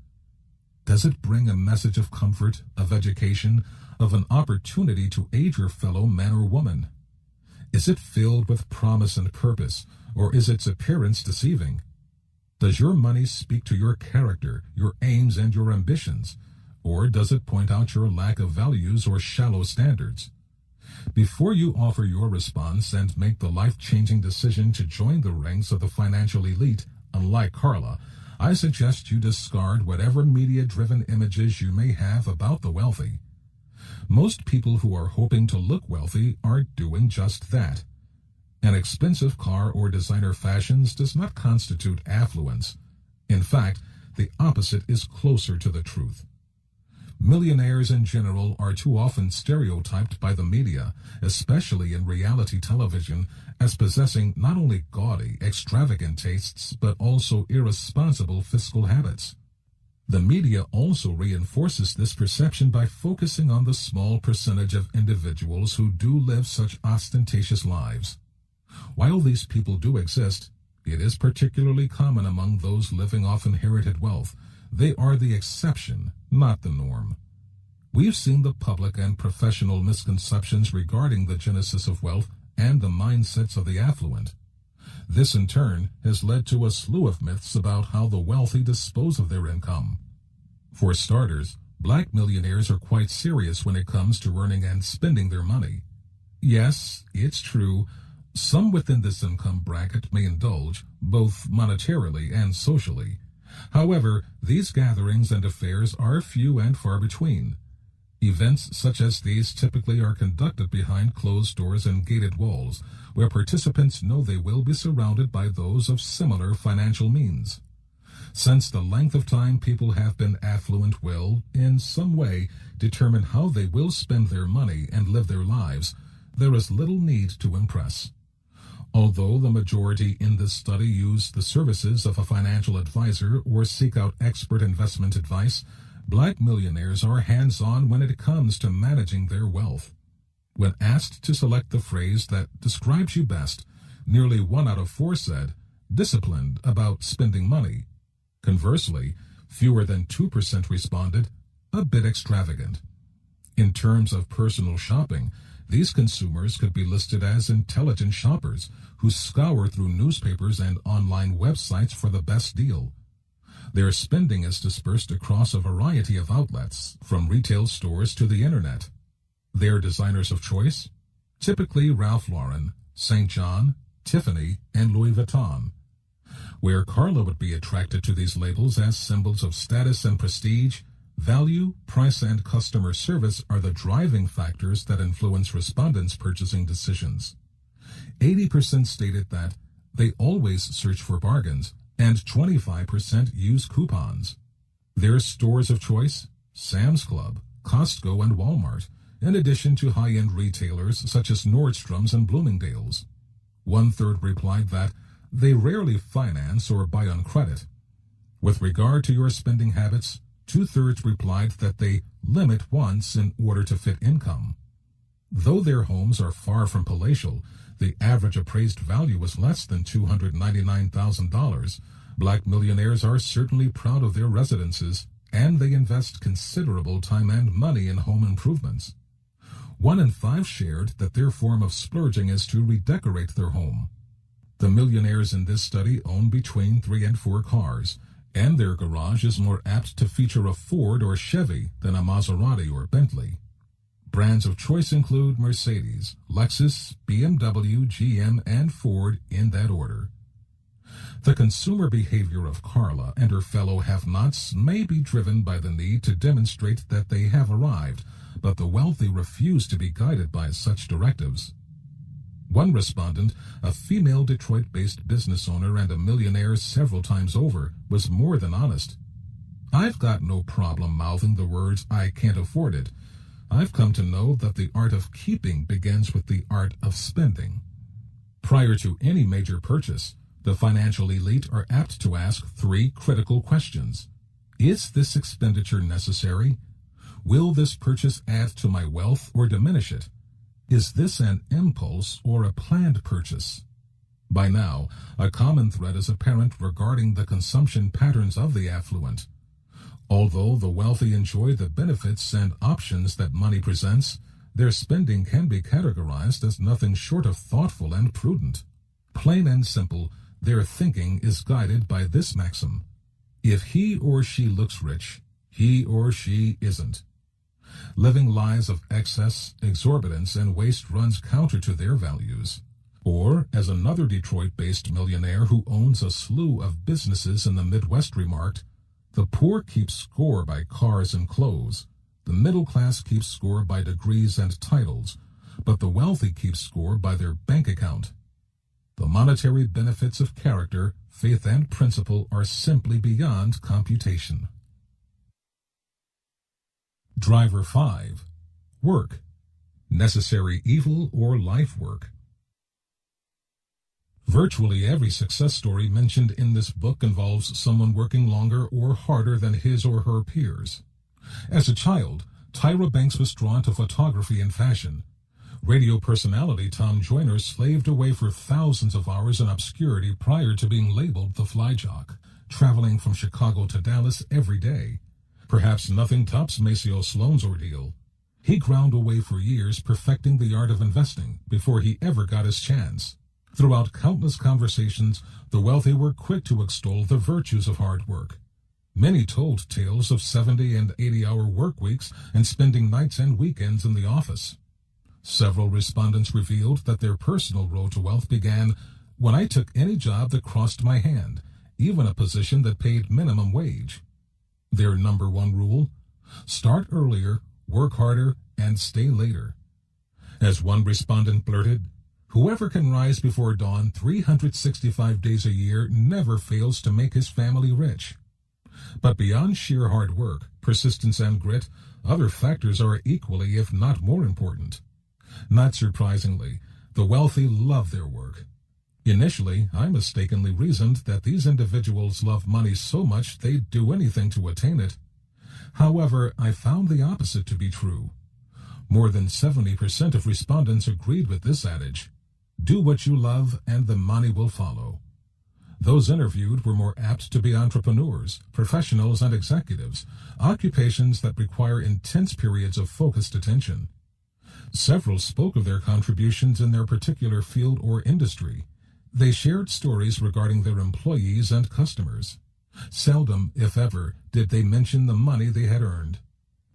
Does it bring a message of comfort, of education, of an opportunity to aid your fellow man or woman? Is it filled with promise and purpose, or is its appearance deceiving? Does your money speak to your character, your aims, and your ambitions, or does it point out your lack of values or shallow standards? Before you offer your response and make the life-changing decision to join the ranks of the financial elite, unlike Carla, I suggest you discard whatever media-driven images you may have about the wealthy. Most people who are hoping to look wealthy are doing just that. An expensive car or designer fashions does not constitute affluence. In fact, the opposite is closer to the truth. Millionaires in general are too often stereotyped by the media, especially in reality television, as possessing not only gaudy, extravagant tastes, but also irresponsible fiscal habits. The media also reinforces this perception by focusing on the small percentage of individuals who do live such ostentatious lives. While these people do exist, it is particularly common among those living off inherited wealth. They are the exception, not the norm. We've seen the public and professional misconceptions regarding the genesis of wealth and the mindsets of the affluent. This, in turn, has led to a slew of myths about how the wealthy dispose of their income. For starters, black millionaires are quite serious when it comes to earning and spending their money. Yes, it's true, some within this income bracket may indulge, both monetarily and socially. However, these gatherings and affairs are few and far between. Events such as these typically are conducted behind closed doors and gated walls, where participants know they will be surrounded by those of similar financial means. Since the length of time people have been affluent will, in some way, determine how they will spend their money and live their lives, there is little need to impress. Although the majority in this study use the services of a financial advisor or seek out expert investment advice, black millionaires are hands-on when it comes to managing their wealth. When asked to select the phrase that describes you best, nearly 1 out of 4 said, disciplined about spending money. Conversely, fewer than 2% responded, a bit extravagant. In terms of personal shopping, these consumers could be listed as intelligent shoppers who scour through newspapers and online websites for the best deal. Their spending is dispersed across a variety of outlets, from retail stores to the internet. Their designers of choice? Typically Ralph Lauren, St. John, Tiffany, and Louis Vuitton. Where Carla would be attracted to these labels as symbols of status and prestige, value, price, and customer service are the driving factors that influence respondents' purchasing decisions. 80% stated that they always search for bargains, and 25% use coupons. Their stores of choice? Sam's Club, Costco, and Walmart, in addition to high-end retailers such as Nordstrom's and Bloomingdale's. 1/3 replied that they rarely finance or buy on credit. With regard to your spending habits, 2/3 replied that they limit wants in order to fit income. Though their homes are far from palatial, the average appraised value was less than $299,000. Black millionaires are certainly proud of their residences, and they invest considerable time and money in home improvements. 1 in 5 shared that their form of splurging is to redecorate their home. The millionaires in this study own between 3 and 4 cars, and their garage is more apt to feature a Ford or Chevy than a Maserati or Bentley. Brands of choice include Mercedes, Lexus, BMW, GM, and Ford in that order. The consumer behavior of Carla and her fellow have-nots may be driven by the need to demonstrate that they have arrived, but the wealthy refuse to be guided by such directives. One respondent, a female Detroit-based business owner and a millionaire several times over, was more than honest. I've got no problem mouthing the words, "I can't afford it." I've come to know that the art of keeping begins with the art of spending. Prior to any major purchase, the financial elite are apt to ask 3 critical questions. Is this expenditure necessary? Will this purchase add to my wealth or diminish it? Is this an impulse or a planned purchase? By now, a common thread is apparent regarding the consumption patterns of the affluent. Although the wealthy enjoy the benefits and options that money presents, their spending can be categorized as nothing short of thoughtful and prudent. Plain and simple, their thinking is guided by this maxim: if he or she looks rich, he or she isn't. Living lives of excess, exorbitance, and waste runs counter to their values. Or, as another Detroit-based millionaire who owns a slew of businesses in the Midwest remarked, the poor keep score by cars and clothes, the middle class keeps score by degrees and titles, but the wealthy keep score by their bank account. The monetary benefits of character, faith, and principle are simply beyond computation. Driver 5. Work. Necessary evil or life work. Virtually every success story mentioned in this book involves someone working longer or harder than his or her peers. As a child, Tyra Banks was drawn to photography and fashion. Radio personality Tom Joyner slaved away for thousands of hours in obscurity prior to being labeled the fly jock, traveling from Chicago to Dallas every day. Perhaps nothing tops Maceo Sloan's ordeal. He ground away for years perfecting the art of investing before he ever got his chance. Throughout countless conversations, the wealthy were quick to extol the virtues of hard work. Many told tales of 70 and 80-hour work weeks and spending nights and weekends in the office. Several respondents revealed that their personal road to wealth began when I took any job that crossed my hand, even a position that paid minimum wage. Their number 1 rule: start earlier, work harder, and stay later. As one respondent blurted, whoever can rise before dawn 365 days a year never fails to make his family rich. But beyond sheer hard work, persistence, and grit, other factors are equally, if not more important. Not surprisingly, the wealthy love their work. Initially, I mistakenly reasoned that these individuals love money so much they'd do anything to attain it. However, I found the opposite to be true. More than 70% of respondents agreed with this adage. Do what you love and the money will follow. Those interviewed were more apt to be entrepreneurs, professionals, and executives, occupations that require intense periods of focused attention. Several spoke of their contributions in their particular field or industry. They shared stories regarding their employees and customers. Seldom, if ever, did they mention the money they had earned.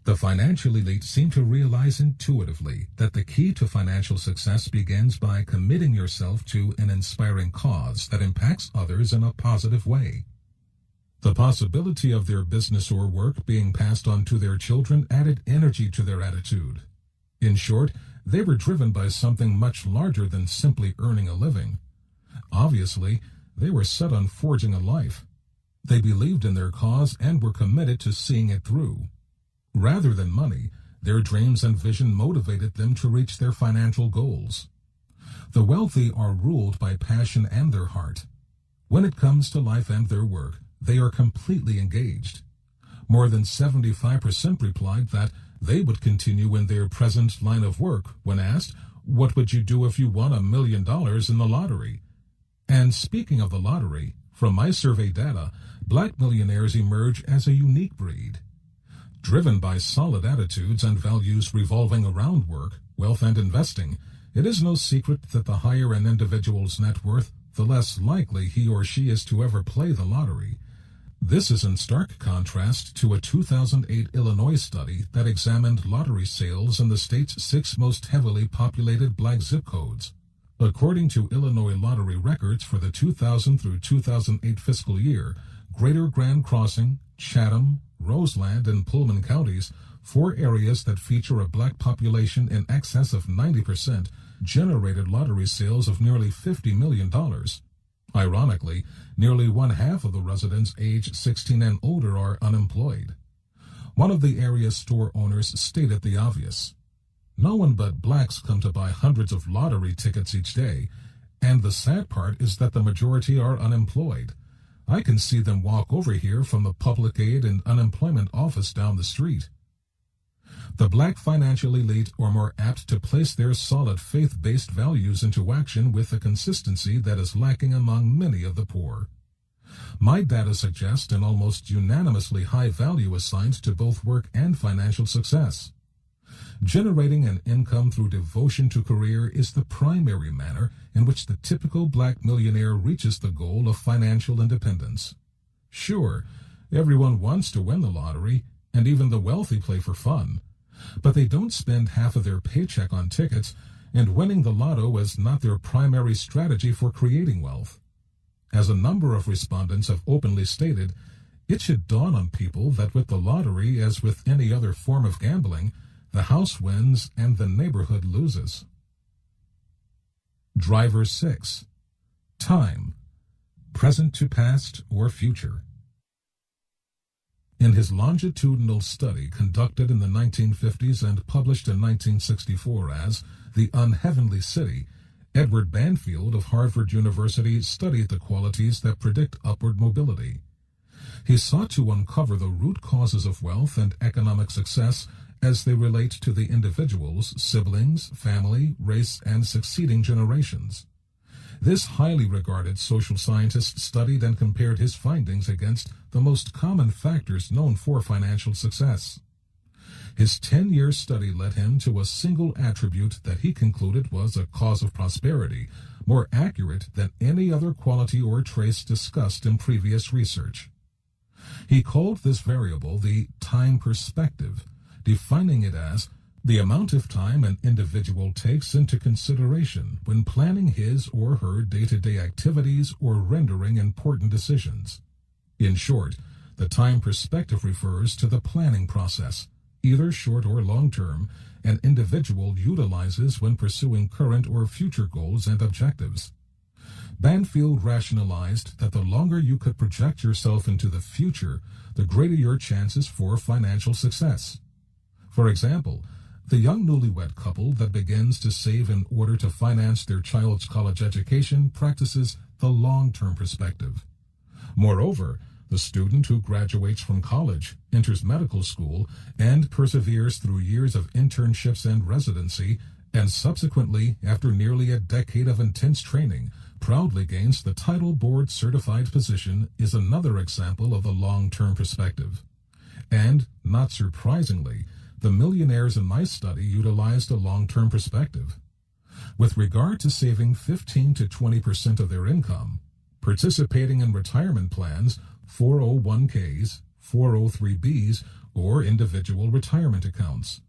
The financial elite seem to realize intuitively that the key to financial success begins by committing yourself to an inspiring cause that impacts others in a positive way. The possibility of their business or work being passed on to their children added energy to their attitude. In short, they were driven by something much larger than simply earning a living. Obviously, they were set on forging a life. They believed in their cause and were committed to seeing it through. Rather than money, their dreams and vision motivated them to reach their financial goals. The wealthy are ruled by passion and their heart. When it comes to life and their work, they are completely engaged. More than 75% replied that they would continue in their present line of work when asked, "What would you do if you won $1 million in the lottery?" And speaking of the lottery, from my survey data, Black millionaires emerge as a unique breed. Driven by solid attitudes and values revolving around work, wealth, and investing, it is no secret that the higher an individual's net worth, the less likely he or she is to ever play the lottery. This is in stark contrast to a 2008 Illinois study that examined lottery sales in the state's 6 most heavily populated Black zip codes. According to Illinois lottery records for the 2000 through 2008 fiscal year, Greater Grand Crossing, Chatham, Roseland, and Pullman counties, 4 areas that feature a Black population in excess of 90%, generated lottery sales of nearly $50 million. Ironically, nearly one-half of the residents aged 16 and older are unemployed. One of the area's store owners stated the obvious. No one but Blacks come to buy hundreds of lottery tickets each day, and the sad part is that the majority are unemployed. I can see them walk over here from the Public Aid and Unemployment Office down the street. The Black financial elite are more apt to place their solid faith-based values into action with a consistency that is lacking among many of the poor. My data suggest an almost unanimously high value assigned to both work and financial success. Generating an income through devotion to career is the primary manner in which the typical Black millionaire reaches the goal of financial independence. Sure, everyone wants to win the lottery, and even the wealthy play for fun, but they don't spend half of their paycheck on tickets, and winning the lotto is not their primary strategy for creating wealth. As a number of respondents have openly stated, it should dawn on people that with the lottery, as with any other form of gambling, the house wins and the neighborhood loses. Driver 6. Time. Present to past or future. In his longitudinal study conducted in the 1950s and published in 1964 as The Unheavenly City, Edward Banfield of Harvard University studied the qualities that predict upward mobility. He sought to uncover the root causes of wealth and economic success as they relate to the individual's siblings, family, race, and succeeding generations. This highly regarded social scientist studied and compared his findings against the most common factors known for financial success. His 10-year study led him to a single attribute that he concluded was a cause of prosperity, more accurate than any other quality or trace discussed in previous research. He called this variable the time perspective, defining it as the amount of time an individual takes into consideration when planning his or her day-to-day activities or rendering important decisions. In short, the time perspective refers to the planning process, either short or long-term, an individual utilizes when pursuing current or future goals and objectives. Banfield rationalized that the longer you could project yourself into the future, the greater your chances for financial success. For example, the young newlywed couple that begins to save in order to finance their child's college education practices the long-term perspective. Moreover, the student who graduates from college, enters medical school, and perseveres through years of internships and residency, and subsequently, after nearly a decade of intense training, proudly gains the title board certified position is another example of the long-term perspective. And, not surprisingly, the millionaires in my study utilized a long-term perspective. With regard to saving 15 to 20% of their income, participating in retirement plans, 401ks, 403bs, or individual retirement accounts,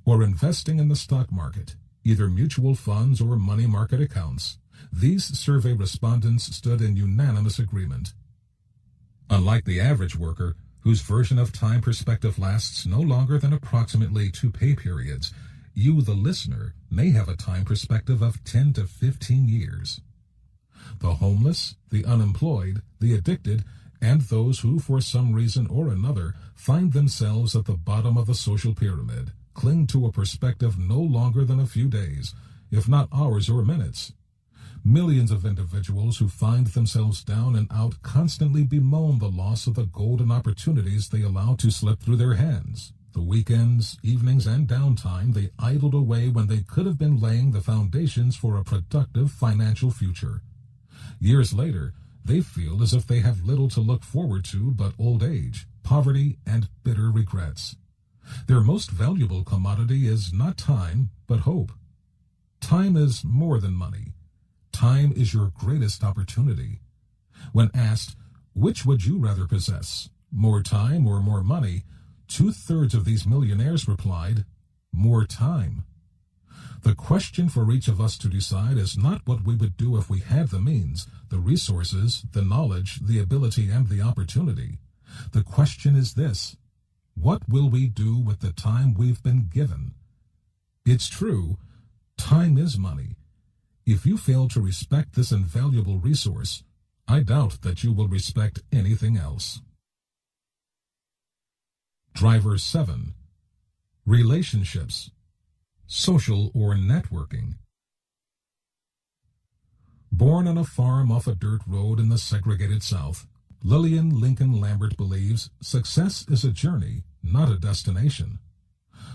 or investing in the stock market, either mutual funds or money market accounts, these survey respondents stood in unanimous agreement. Unlike the average worker, whose version of time perspective lasts no longer than approximately 2 pay periods, you, the listener, may have a time perspective of 10 to 15 years. The homeless, the unemployed, the addicted, and those who, for some reason or another, find themselves at the bottom of the social pyramid, cling to a perspective no longer than a few days, if not hours or minutes. Millions of individuals who find themselves down and out constantly bemoan the loss of the golden opportunities they allow to slip through their hands. The weekends, evenings, and downtime they idled away when they could have been laying the foundations for a productive financial future. Years later, they feel as if they have little to look forward to but old age, poverty, and bitter regrets. Their most valuable commodity is not time, but hope. Time is more than money. Time is your greatest opportunity. When asked, which would you rather possess, more time or more money, 2/3 of these millionaires replied, more time. The question for each of us to decide is not what we would do if we had the means, the resources, the knowledge, the ability, and the opportunity. The question is this: what will we do with the time we've been given? It's true, time is money. If you fail to respect this invaluable resource, I doubt that you will respect anything else. Driver 7. Relationships. Social or networking. Born on a farm off a dirt road in the segregated South, Lillian Lincoln Lambert believes success is a journey, not a destination.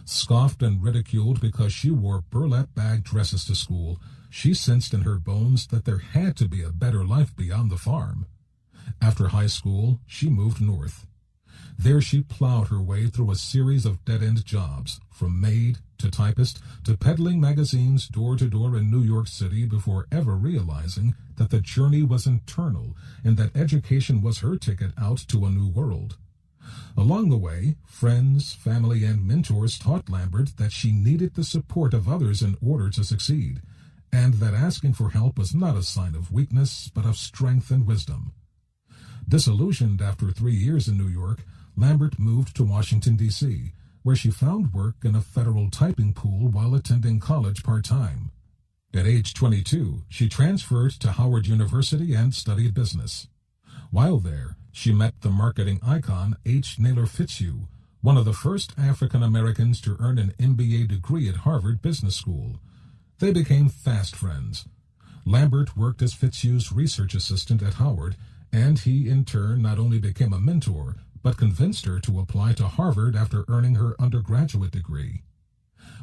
Scoffed and ridiculed because she wore burlap bag dresses to school, she sensed in her bones that there had to be a better life beyond the farm. After high school, she moved north. There she plowed her way through a series of dead-end jobs, from maid to typist to peddling magazines door to door in New York City before ever realizing that the journey was internal and that education was her ticket out to a new world. Along the way, friends, family, and mentors taught Lambert that she needed the support of others in order to succeed, and that asking for help was not a sign of weakness, but of strength and wisdom. Disillusioned after 3 years in New York, Lambert moved to Washington, D.C., where she found work in a federal typing pool while attending college part-time. At age 22, she transferred to Howard University and studied business. While there, she met the marketing icon H. Naylor Fitzhugh, one of the first African Americans to earn an MBA degree at Harvard Business School. They became fast friends. Lambert worked as Fitzhugh's research assistant at Howard, and he in turn not only became a mentor, but convinced her to apply to Harvard after earning her undergraduate degree.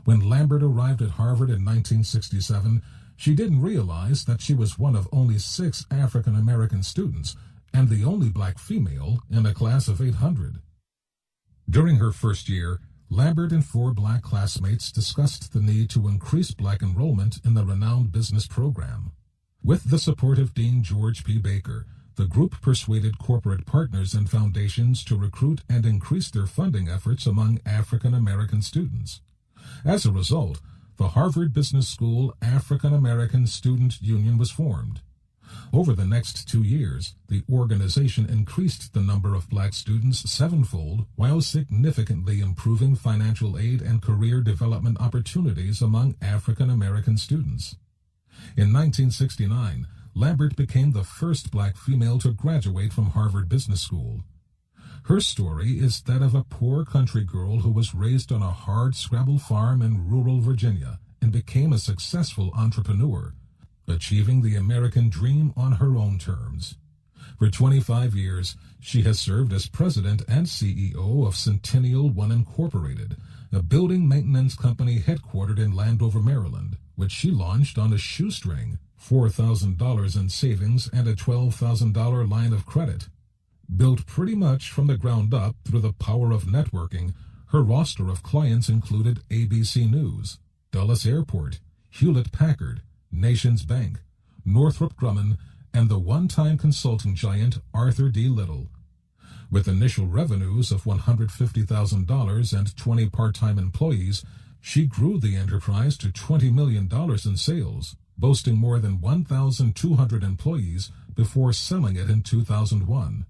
When Lambert arrived at Harvard in 1967, she didn't realize that she was one of only 6 African American students and the only black female in a class of 800. During her first year, Lambert and 4 black classmates discussed the need to increase black enrollment in the renowned business program. With the support of Dean George P. Baker, the group persuaded corporate partners and foundations to recruit and increase their funding efforts among African American students. As a result, the Harvard Business School African American Student Union was formed. Over the next 2 years, the organization increased the number of black students 7-fold while significantly improving financial aid and career development opportunities among African American students. In 1969, Lambert became the first black female to graduate from Harvard Business School. Her story is that of a poor country girl who was raised on a hard-scrabble farm in rural Virginia and became a successful entrepreneur, achieving the American dream on her own terms. For 25 years, she has served as president and CEO of Centennial One Incorporated, a building maintenance company headquartered in Landover, Maryland, which she launched on a shoestring, $4,000 in savings and a $12,000 line of credit. Built pretty much from the ground up through the power of networking, her roster of clients included ABC News, Dulles Airport, Hewlett-Packard, Nations Bank, Northrop Grumman, and the one-time consulting giant Arthur D. Little. With initial revenues of $150,000 and 20 part-time employees, she grew the enterprise to $20 million in sales, boasting more than 1,200 employees before selling it in 2001.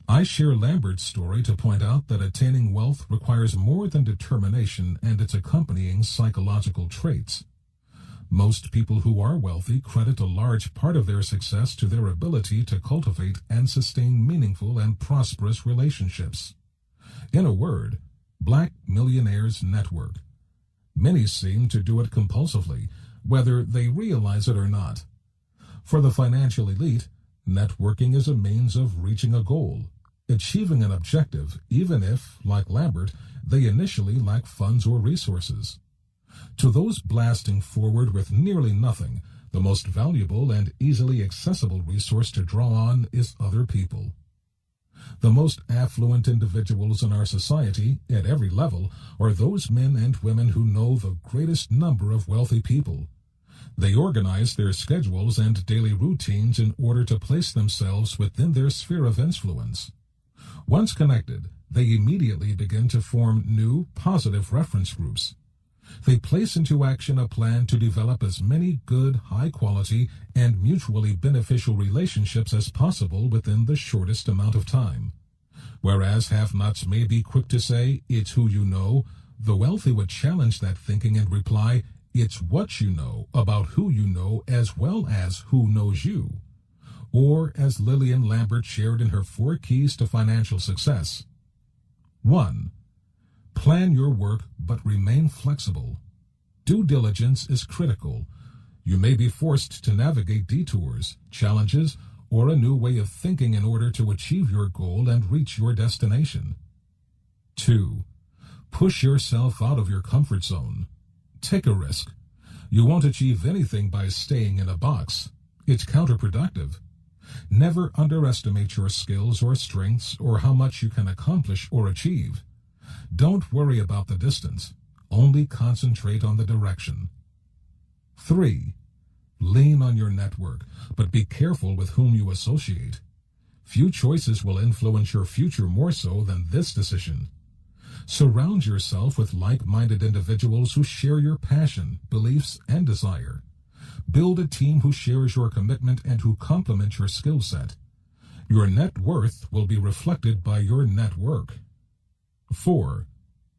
I share Lambert's story to point out that attaining wealth requires more than determination and its accompanying psychological traits. Most people who are wealthy credit a large part of their success to their ability to cultivate and sustain meaningful and prosperous relationships. In a word, Black Millionaires Network. Many seem to do it compulsively, whether they realize it or not. For the financial elite, networking is a means of reaching a goal, achieving an objective, even if, like Lambert, they initially lack funds or resources. To those blasting forward with nearly nothing, the most valuable and easily accessible resource to draw on is other people. The most affluent individuals in our society, at every level, are those men and women who know the greatest number of wealthy people. They organize their schedules and daily routines in order to place themselves within their sphere of influence. Once connected, they immediately begin to form new, positive reference groups. They place into action a plan to develop as many good, high-quality, and mutually beneficial relationships as possible within the shortest amount of time. Whereas have-nots may be quick to say, "It's who you know," the wealthy would challenge that thinking and reply, "It's what you know about who you know as well as who knows you." Or, as Lillian Lambert shared in her 4 keys to financial success. 1. Plan your work but remain flexible. Due diligence is critical. You may be forced to navigate detours, challenges, or a new way of thinking in order to achieve your goal and reach your destination. 2. Push yourself out of your comfort zone. Take a risk. You won't achieve anything by staying in a box. It's counterproductive. Never underestimate your skills or strengths or how much you can accomplish or achieve. Don't worry about the distance. Only concentrate on the direction. 3. Lean on your network, but be careful with whom you associate. Few choices will influence your future more so than this decision. Surround yourself with like-minded individuals who share your passion, beliefs, and desire. Build a team who shares your commitment and who complement your skill set. Your net worth will be reflected by your network. 4.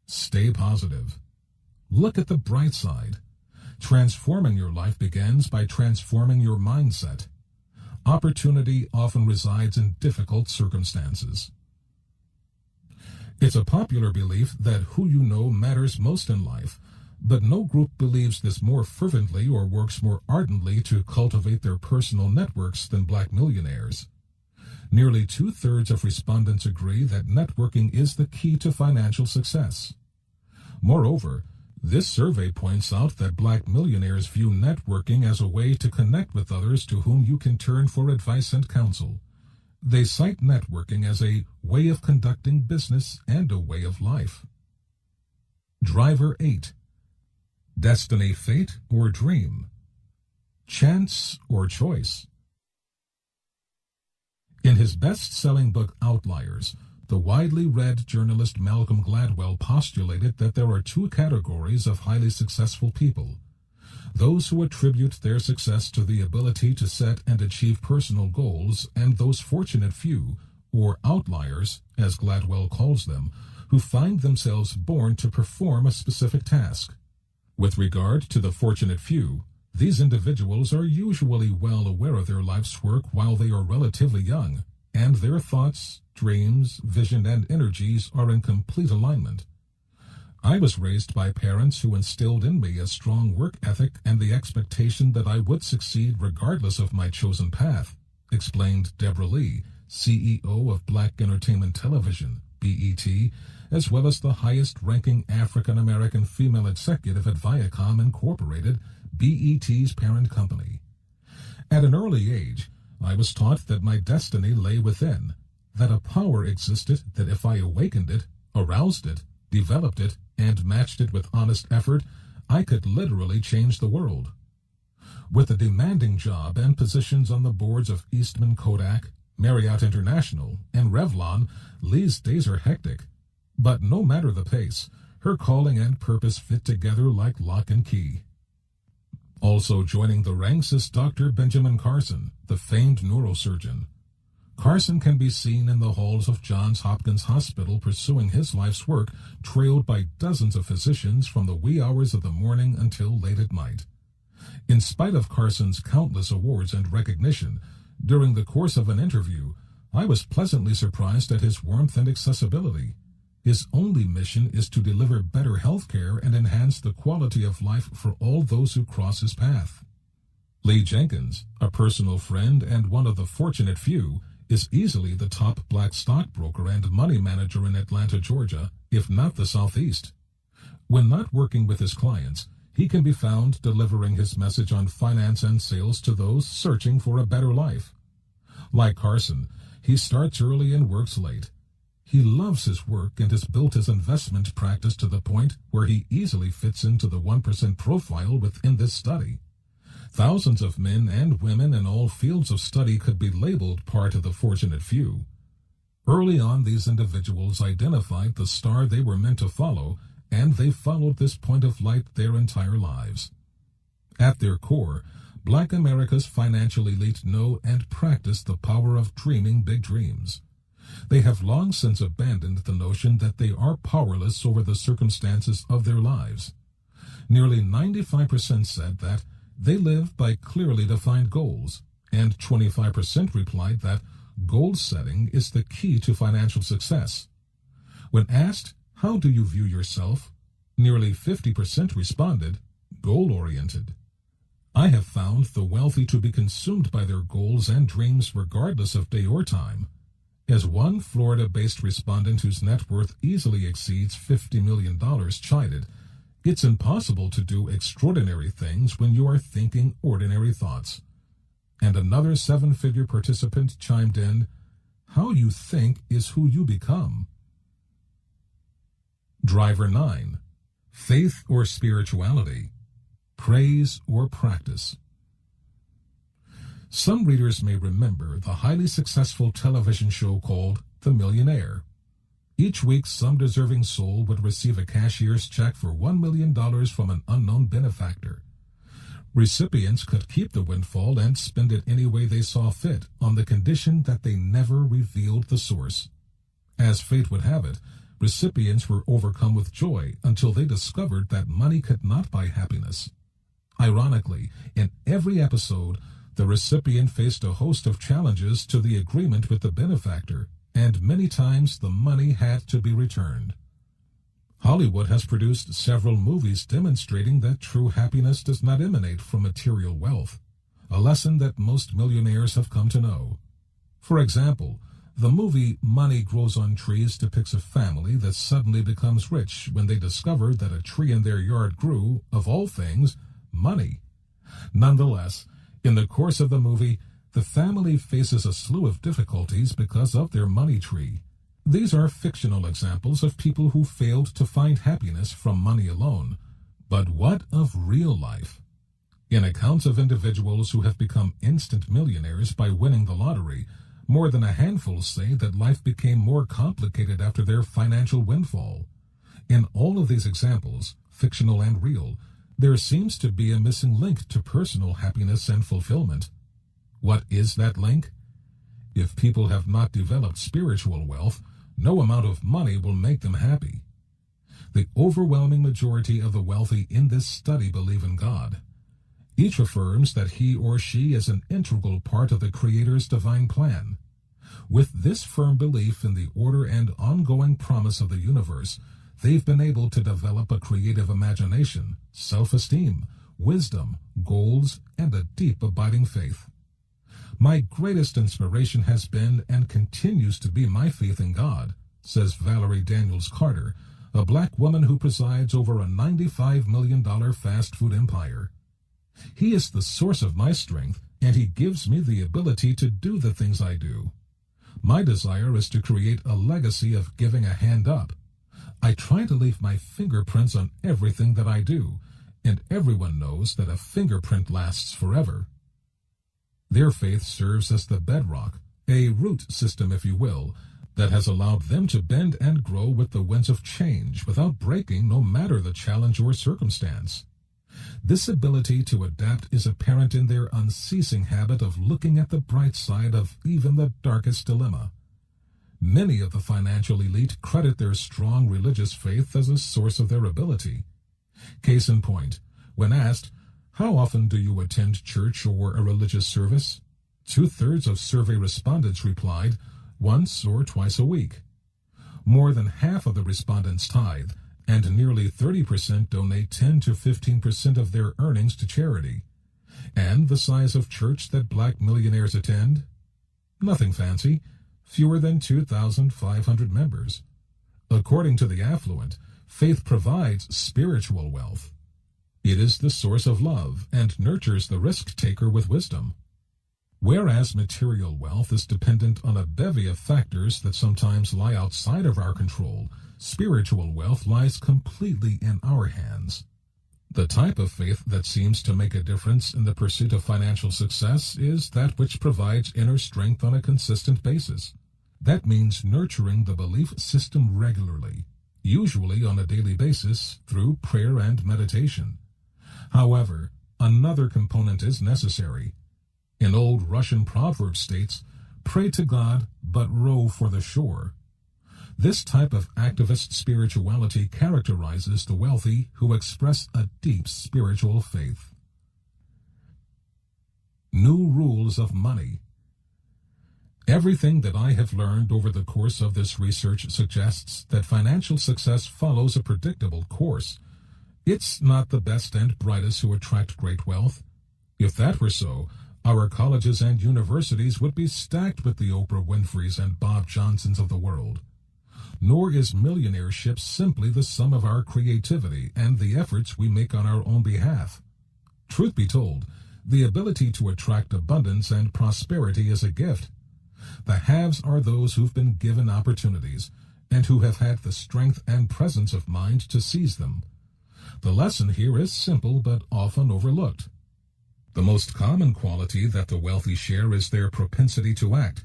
Stay positive. Look at the bright side. Transforming your life begins by transforming your mindset. Opportunity often resides in difficult circumstances. It's a popular belief that who you know matters most in life, but no group believes this more fervently or works more ardently to cultivate their personal networks than Black millionaires. Nearly 2/3 of respondents agree that networking is the key to financial success. Moreover, this survey points out that Black millionaires view networking as a way to connect with others to whom you can turn for advice and counsel. They cite networking as a way of conducting business and a way of life. Driver 8. Destiny, fate, or dream? Chance or choice? In his best-selling book Outliers, the widely read journalist Malcolm Gladwell postulated that there are 2 categories of highly successful people: those who attribute their success to the ability to set and achieve personal goals, and those fortunate few, or outliers, as Gladwell calls them, who find themselves born to perform a specific task. With regard to the fortunate few, these individuals are usually well aware of their life's work while they are relatively young, and their thoughts, dreams, vision, and energies are in complete alignment. I was raised by parents who instilled in me a strong work ethic and the expectation that I would succeed regardless of my chosen path. explained Deborah Lee, CEO of Black Entertainment Television, BET, as well as the highest-ranking African-American female executive at Viacom Incorporated, BET's parent company. At an early age, I was taught that my destiny lay within, that a power existed that if I awakened it, aroused it, developed it, and matched it with honest effort, I could literally change the world. With a demanding job and positions on the boards of Eastman Kodak, Marriott International, and Revlon, Lee's days are hectic. But no matter the pace, her calling and purpose fit together like lock and key. Also joining the ranks is Dr. Benjamin Carson, the famed neurosurgeon. Carson can be seen in the halls of Johns Hopkins Hospital pursuing his life's work, trailed by dozens of physicians from the wee hours of the morning until late at night. In spite of Carson's countless awards and recognition, during the course of an interview, I was pleasantly surprised at his warmth and accessibility. His only mission is to deliver better health care and enhance the quality of life for all those who cross his path. Lee Jenkins, a personal friend and one of the fortunate few, is easily the top black stockbroker and money manager in Atlanta, Georgia, if not the Southeast. When not working with his clients, he can be found delivering his message on finance and sales to those searching for a better life. Like Carson, he starts early and works late. He loves his work and has built his investment practice to the point where he easily fits into the 1% profile within this study. Thousands of men and women in all fields of study could be labeled part of the fortunate few. Early on, these individuals identified the star they were meant to follow, and they followed this point of light their entire lives. At their core, Black America's financial elite know and practice the power of dreaming big dreams. They have long since abandoned the notion that they are powerless over the circumstances of their lives. Nearly 95% said that they live by clearly defined goals, and 25% replied that goal setting is the key to financial success. When asked, "How do you view yourself?" nearly 50% responded, "Goal-oriented." I have found the wealthy to be consumed by their goals and dreams regardless of day or time. As one Florida-based respondent whose net worth easily exceeds $50 million chided, "It's impossible to do extraordinary things when you are thinking ordinary thoughts." And another seven-figure participant chimed in, "How you think is who you become." Driver 9. Faith or spirituality? Praise or practice? Some readers may remember the highly successful television show called The Millionaire. Each week, some deserving soul would receive a cashier's check for $1 million from an unknown benefactor. Recipients could keep the windfall and spend it any way they saw fit, on the condition that they never revealed the source. As fate would have it, recipients were overcome with joy until they discovered that money could not buy happiness. Ironically, in every episode, the recipient faced a host of challenges to the agreement with the benefactor, and many times the money had to be returned. Hollywood has produced several movies demonstrating that true happiness does not emanate from material wealth, a lesson that most millionaires have come to know. For example, the movie Money Grows on Trees depicts a family that suddenly becomes rich when they discover that a tree in their yard grew, of all things, money. Nonetheless, in the course of the movie, the family faces a slew of difficulties because of their money tree. These are fictional examples of people who failed to find happiness from money alone. But what of real life? In accounts of individuals who have become instant millionaires by winning the lottery, more than a handful say that life became more complicated after their financial windfall. In all of these examples, fictional and real, there seems to be a missing link to personal happiness and fulfillment. What is that link? If people have not developed spiritual wealth, no amount of money will make them happy. The overwhelming majority of the wealthy in this study believe in God. Each affirms that he or she is an integral part of the Creator's divine plan. With this firm belief in the order and ongoing promise of the universe, they've been able to develop a creative imagination, self-esteem, wisdom, goals, and a deep abiding faith. My greatest inspiration has been and continues to be my faith in God, says Valerie Daniels Carter, a black woman who presides over a $95 million fast food empire. He is the source of my strength, and he gives me the ability to do the things I do. My desire is to create a legacy of giving a hand up. I try to leave my fingerprints on everything that I do, and everyone knows that a fingerprint lasts forever. Their faith serves as the bedrock, a root system, if you will, that has allowed them to bend and grow with the winds of change without breaking, no matter the challenge or circumstance. This ability to adapt is apparent in their unceasing habit of looking at the bright side of even the darkest dilemma. Many of the financial elite credit their strong religious faith as a source of their ability. Case in point, when asked, "How often do you attend church or a religious service?" 2/3 of survey respondents replied, "Once or twice a week." More than half of the respondents tithe, and nearly 30% donate 10 to 15% of their earnings to charity. And the size of church that black millionaires attend? Nothing fancy, fewer than 2,500 members. According to the affluent, faith provides spiritual wealth. It is the source of love and nurtures the risk-taker with wisdom. Whereas material wealth is dependent on a bevy of factors that sometimes lie outside of our control, spiritual wealth lies completely in our hands. The type of faith that seems to make a difference in the pursuit of financial success is that which provides inner strength on a consistent basis. That means nurturing the belief system regularly, usually on a daily basis through prayer and meditation. However, another component is necessary. An old Russian proverb states, "Pray to God, but row for the shore." This type of activist spirituality characterizes the wealthy who express a deep spiritual faith. New rules of money. Everything that I have learned over the course of this research suggests that financial success follows a predictable course. It's not the best and brightest who attract great wealth. If that were so, our colleges and universities would be stacked with the Oprah Winfreys and Bob Johnsons of the world. Nor is millionaireship simply the sum of our creativity and the efforts we make on our own behalf. Truth be told, the ability to attract abundance and prosperity is a gift. The haves are those who've been given opportunities and who have had the strength and presence of mind to seize them. The lesson here is simple but often overlooked. The most common quality that the wealthy share is their propensity to act.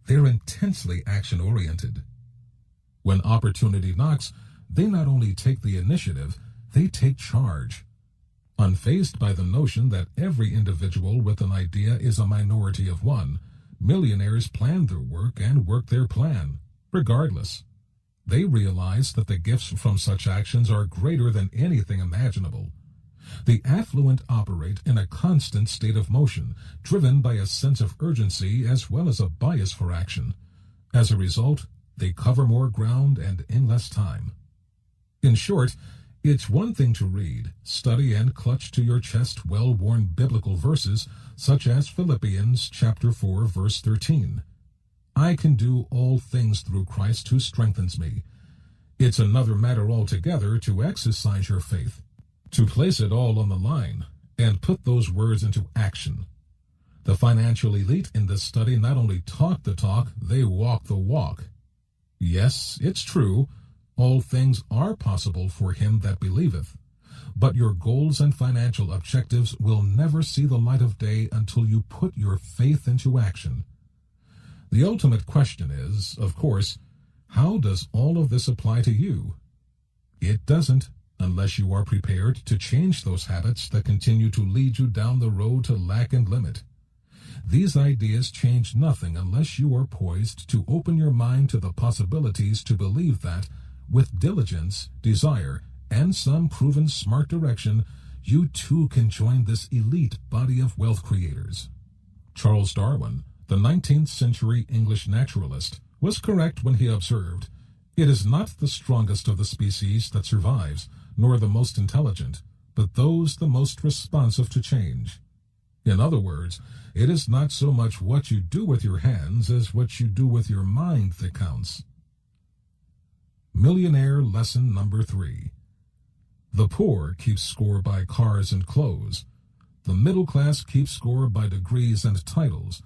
They're intensely action-oriented. When opportunity knocks, they not only take the initiative, they take charge. Unfazed by the notion that every individual with an idea is a minority of one, millionaires plan their work and work their plan, regardless. They realize that the gifts from such actions are greater than anything imaginable. The affluent operate in a constant state of motion, driven by a sense of urgency as well as a bias for action. As a result, they cover more ground and in less time. In short, it's one thing to read, study, and clutch to your chest well-worn biblical verses, such as Philippians chapter 4, verse 13. I can do all things through Christ who strengthens me. It's another matter altogether to exercise your faith, to place it all on the line, and put those words into action. The financial elite in this study not only talk the talk, they walk the walk. Yes, it's true, all things are possible for him that believeth, but your goals and financial objectives will never see the light of day until you put your faith into action. The ultimate question is, of course, how does all of this apply to you? It doesn't, unless you are prepared to change those habits that continue to lead you down the road to lack and limit. These ideas change nothing unless you are poised to open your mind to the possibilities to believe that, with diligence, desire, and some proven smart direction, you too can join this elite body of wealth creators. Charles Darwin, the 19th century English naturalist, was correct when he observed, "It is not the strongest of the species that survives, nor the most intelligent, but those the most responsive to change." In other words, it is not so much what you do with your hands as what you do with your mind that counts. Millionaire lesson number 3. The poor keep score by cars and clothes. The middle class keeps score by degrees and titles,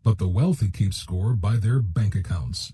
but the wealthy keep score by their bank accounts.